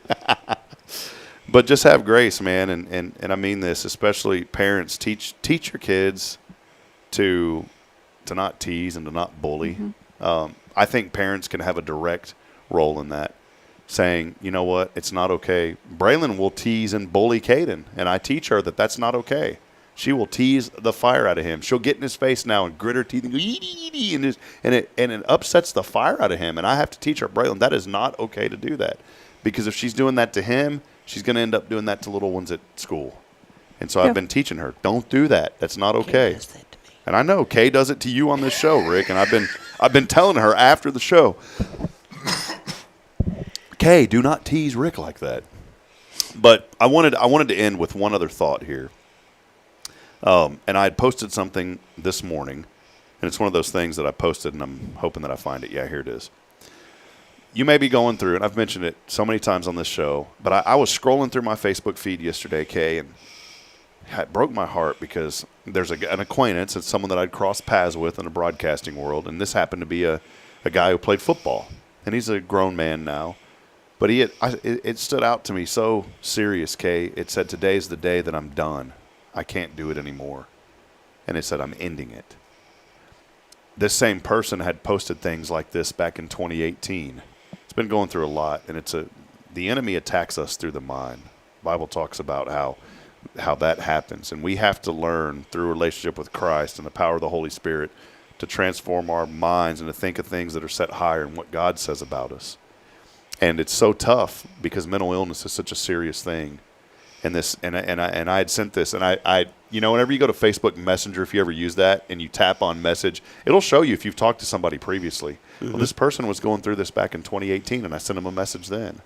But just have grace, man, and I mean this, especially parents. Teach your kids to not tease and to not bully. I think parents can have a direct role in that, saying, you know what, it's not okay. Braylon will tease and bully Caden, and I teach her that that's not okay. She will tease the fire out of him. She'll get in his face now and grit her teeth and go, and it upsets the fire out of him. And I have to teach her, Braylon, that is not okay to do that, because if she's doing that to him, she's going to end up doing that to little ones at school. And so I've been teaching her, don't do that. That's not okay. Kay does that to me. And I know Kay does it to you on this show, Rick. And I've been telling her after the show, Kay, do not tease Rick like that. But I wanted to end with one other thought here. And I had posted something this morning, and it's one of those things that I posted, and I'm hoping that I find it. Yeah, here it is. You may be going through, and I've mentioned it so many times on this show, but I was scrolling through my Facebook feed yesterday, Kay, and it broke my heart because there's an acquaintance. It's someone that I'd crossed paths with in the broadcasting world, and this happened to be a guy who played football, and he's a grown man now. But it stood out to me so serious, Kay. It said, today's the day that I'm done. I can't do it anymore. And it said, I'm ending it. This same person had posted things like this back in 2018. It's been going through a lot, and the enemy attacks us through the mind. The Bible talks about how that happens, and we have to learn through relationship with Christ and the power of the Holy Spirit to transform our minds and to think of things that are set higher and what God says about us. And it's so tough because mental illness is such a serious thing. and I had sent this, and I whenever you go to Facebook Messenger, if you ever use that and you tap on message, it'll show you if you've talked to somebody previously. Mm-hmm. Well, this person was going through this back in 2018, and I sent them a message then.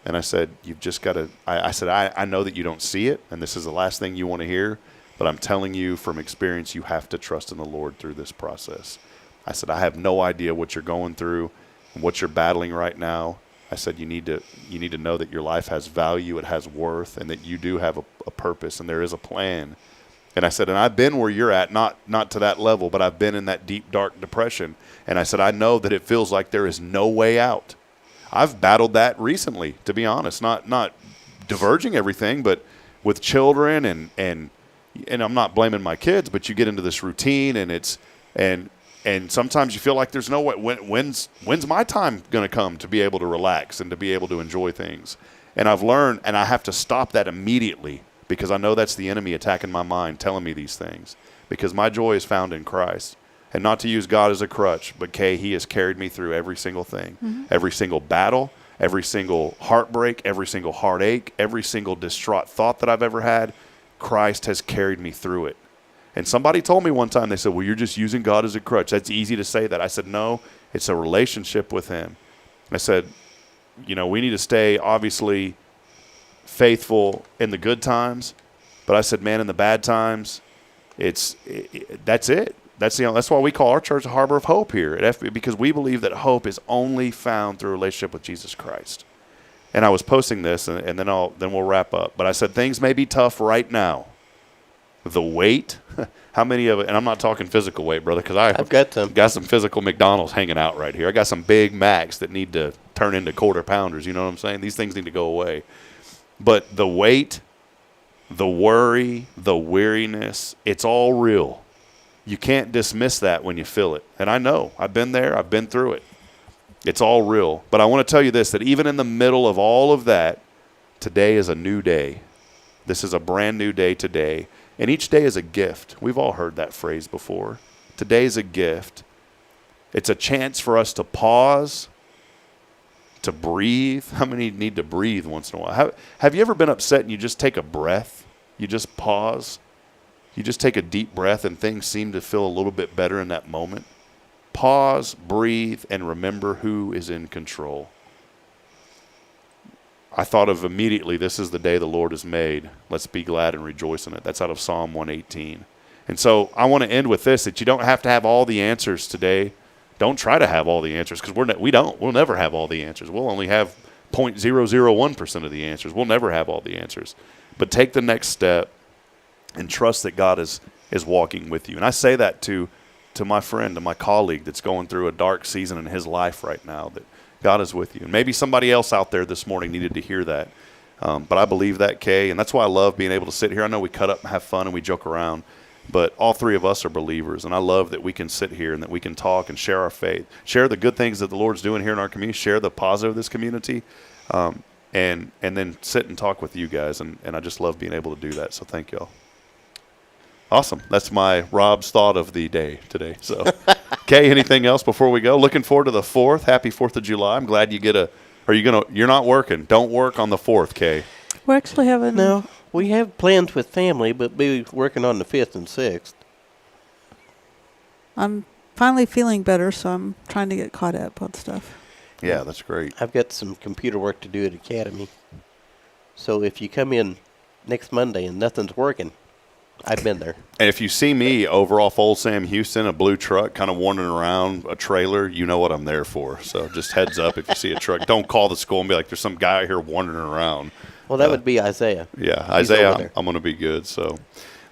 And I said, you've just got to, I said, I know that you don't see it, and this is the last thing you want to hear, but I'm telling you from experience, you have to trust in the Lord through this process. I said, I have no idea what you're going through and what you're battling right now. I said, you need to know that your life has value, it has worth, and that you do have a purpose, and there is a plan. And I said, and I've been where you're at, not to that level, but I've been in that deep, dark depression. And I said, I know that it feels like there is no way out. I've battled that recently, to be honest, not diverging everything, but with children and I'm not blaming my kids, but you get into this routine and sometimes you feel like there's no way. When's my time going to come to be able to relax and to be able to enjoy things? And I've learned, and I have to stop that immediately because I know that's the enemy attacking my mind, telling me these things. Because my joy is found in Christ. And not to use God as a crutch, but Kay, he has carried me through every single thing, every single battle, every single heartbreak, every single heartache, every single distraught thought that I've ever had. Christ has carried me through it. And somebody told me one time, they said, well, you're just using God as a crutch. That's easy to say that. I said, no, it's a relationship with him. I said, we need to stay obviously faithful in the good times. But I said, man, in the bad times, that's it. That's why we call our church a harbor of hope here at FB, because we believe that hope is only found through a relationship with Jesus Christ. And I was posting this, and then we'll wrap up. But I said things may be tough right now. The weight, how many of it? And I'm not talking physical weight, brother, because I've got some physical McDonald's hanging out right here. I got some Big Macs that need to turn into quarter pounders. You know what I'm saying? These things need to go away. But the weight, the worry, the weariness, it's all real. You can't dismiss that when you feel it. And I know. I've been there. I've been through it. It's all real. But I want to tell you this, that even in the middle of all of that, today is a new day. This is a brand new day today. And each day is a gift. We've all heard that phrase before. Today is a gift. It's a chance for us to pause, to breathe. How many need to breathe once in a while? Have you ever been upset and you just take a breath? You just pause? You just take a deep breath and things seem to feel a little bit better in that moment. Pause, breathe, and remember who is in control. I thought of immediately, this is the day the Lord has made. Let's be glad and rejoice in it. That's out of Psalm 118. And so I want to end with this, that you don't have to have all the answers today. Don't try to have all the answers, because we'll never have all the answers. We'll only have 0.001% of the answers. We'll never have all the answers. But take the next step and trust that God is walking with you. And I say that to my friend, to my colleague that's going through a dark season in his life right now, that God is with you. And maybe somebody else out there this morning needed to hear that. But I believe that, Kay, and that's why I love being able to sit here. I know we cut up and have fun and we joke around, but all three of us are believers, and I love that we can sit here and that we can talk and share our faith, share the good things that the Lord's doing here in our community, share the positive of this community, and then sit and talk with you guys, and I just love being able to do that, so thank y'all. Awesome. That's my Rob's thought of the day today. So, Kay, anything else before we go? Looking forward to the 4th. Happy 4th of July. I'm glad you you're not working. Don't work on the 4th, Kay. We're actually having... No, we have plans with family, but we'll be working on the 5th and 6th. I'm finally feeling better, so I'm trying to get caught up on stuff. Yeah, that's great. I've got some computer work to do at Academy. So if you come in next Monday and nothing's working, I've been there. And if you see me over off Old Sam Houston, a blue truck kind of wandering around a trailer, you know what I'm there for. So just heads up if you see a truck. Don't call the school and be like, there's some guy out here wandering around. Well, that would be Isaiah. Yeah, Isaiah, I'm going to be good. So,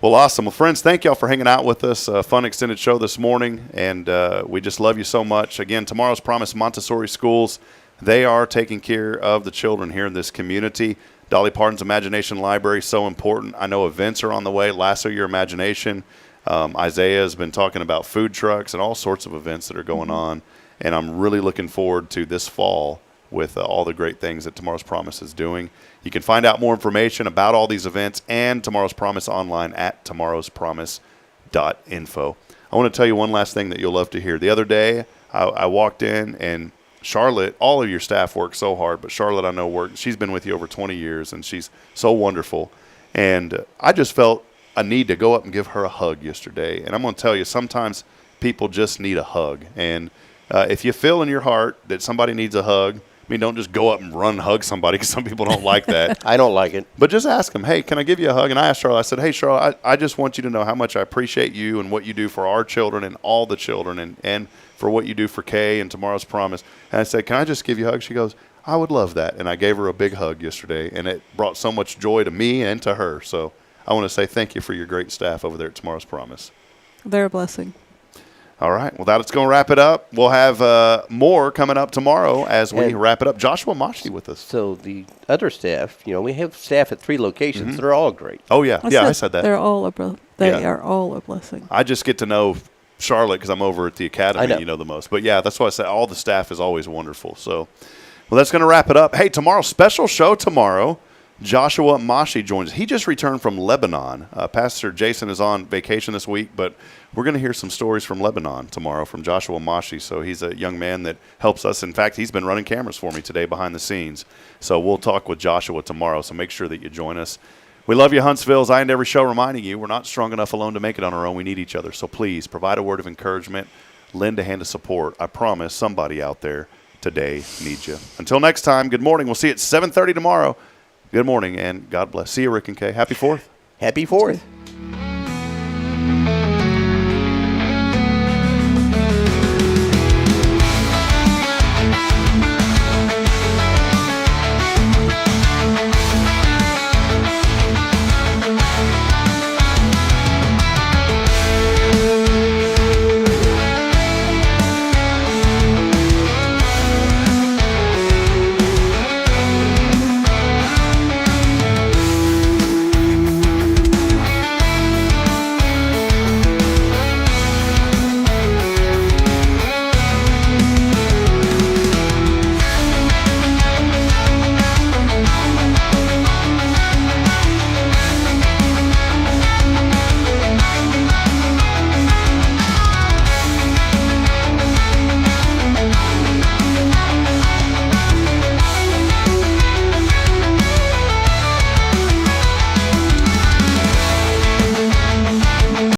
well, awesome. Well, friends, thank y'all for hanging out with us. Fun extended show this morning, and we just love you so much. Again, tomorrow's Promise Montessori Schools, they are taking care of the children here in this community. Dolly Parton's Imagination Library is so important. I know events are on the way. Lasso Your Imagination. Isaiah has been talking about food trucks and all sorts of events that are going on. And I'm really looking forward to this fall with all the great things that Tomorrow's Promise is doing. You can find out more information about all these events and Tomorrow's Promise online at tomorrowspromise.info. I want to tell you one last thing that you'll love to hear. The other day, I walked in and Charlotte, all of your staff work so hard, but Charlotte I know she's been with you over 20 years, and she's so wonderful. And I just felt a need to go up and give her a hug yesterday. And I'm going to tell you, sometimes people just need a hug. And if you feel in your heart that somebody needs a hug, I mean, don't just go up and run hug somebody, because some people don't like that. I don't like it. But just ask them, hey, can I give you a hug? And I asked Charlotte, I said, hey, Charlotte, I just want you to know how much I appreciate you and what you do for our children and all the children, and for what you do for Kay and Tomorrow's Promise. And I said, can I just give you a hug? She goes, I would love that. And I gave her a big hug yesterday, and it brought so much joy to me and to her. So I want to say thank you for your great staff over there at Tomorrow's Promise. They're a blessing. All right. Well, that's going to wrap it up. We'll have more coming up tomorrow as we wrap it up. Joshua Mashi with us. So the other staff, we have staff at 3 locations. Mm-hmm. They're all great. Oh, yeah. I said that. They're all are all a blessing. I just get to know Charlotte because I'm over at the academy, the most. But, yeah, that's why I say all the staff is always wonderful. So, well, that's going to wrap it up. Hey, tomorrow, special show tomorrow. Joshua Mashi joins. He just returned from Lebanon. Pastor Jason is on vacation this week, but we're going to hear some stories from Lebanon tomorrow from Joshua Mashi. So he's a young man that helps us. In fact, he's been running cameras for me today behind the scenes. So we'll talk with Joshua tomorrow, so make sure that you join us. We love you, Huntsville. As I end every show reminding you, we're not strong enough alone to make it on our own. We need each other. So please provide a word of encouragement, lend a hand of support. I promise somebody out there today needs you. Until next time, good morning. We'll see you at 7:30 tomorrow. Good morning, and God bless. See you, Rick and Kay. Happy 4th. Happy 4th.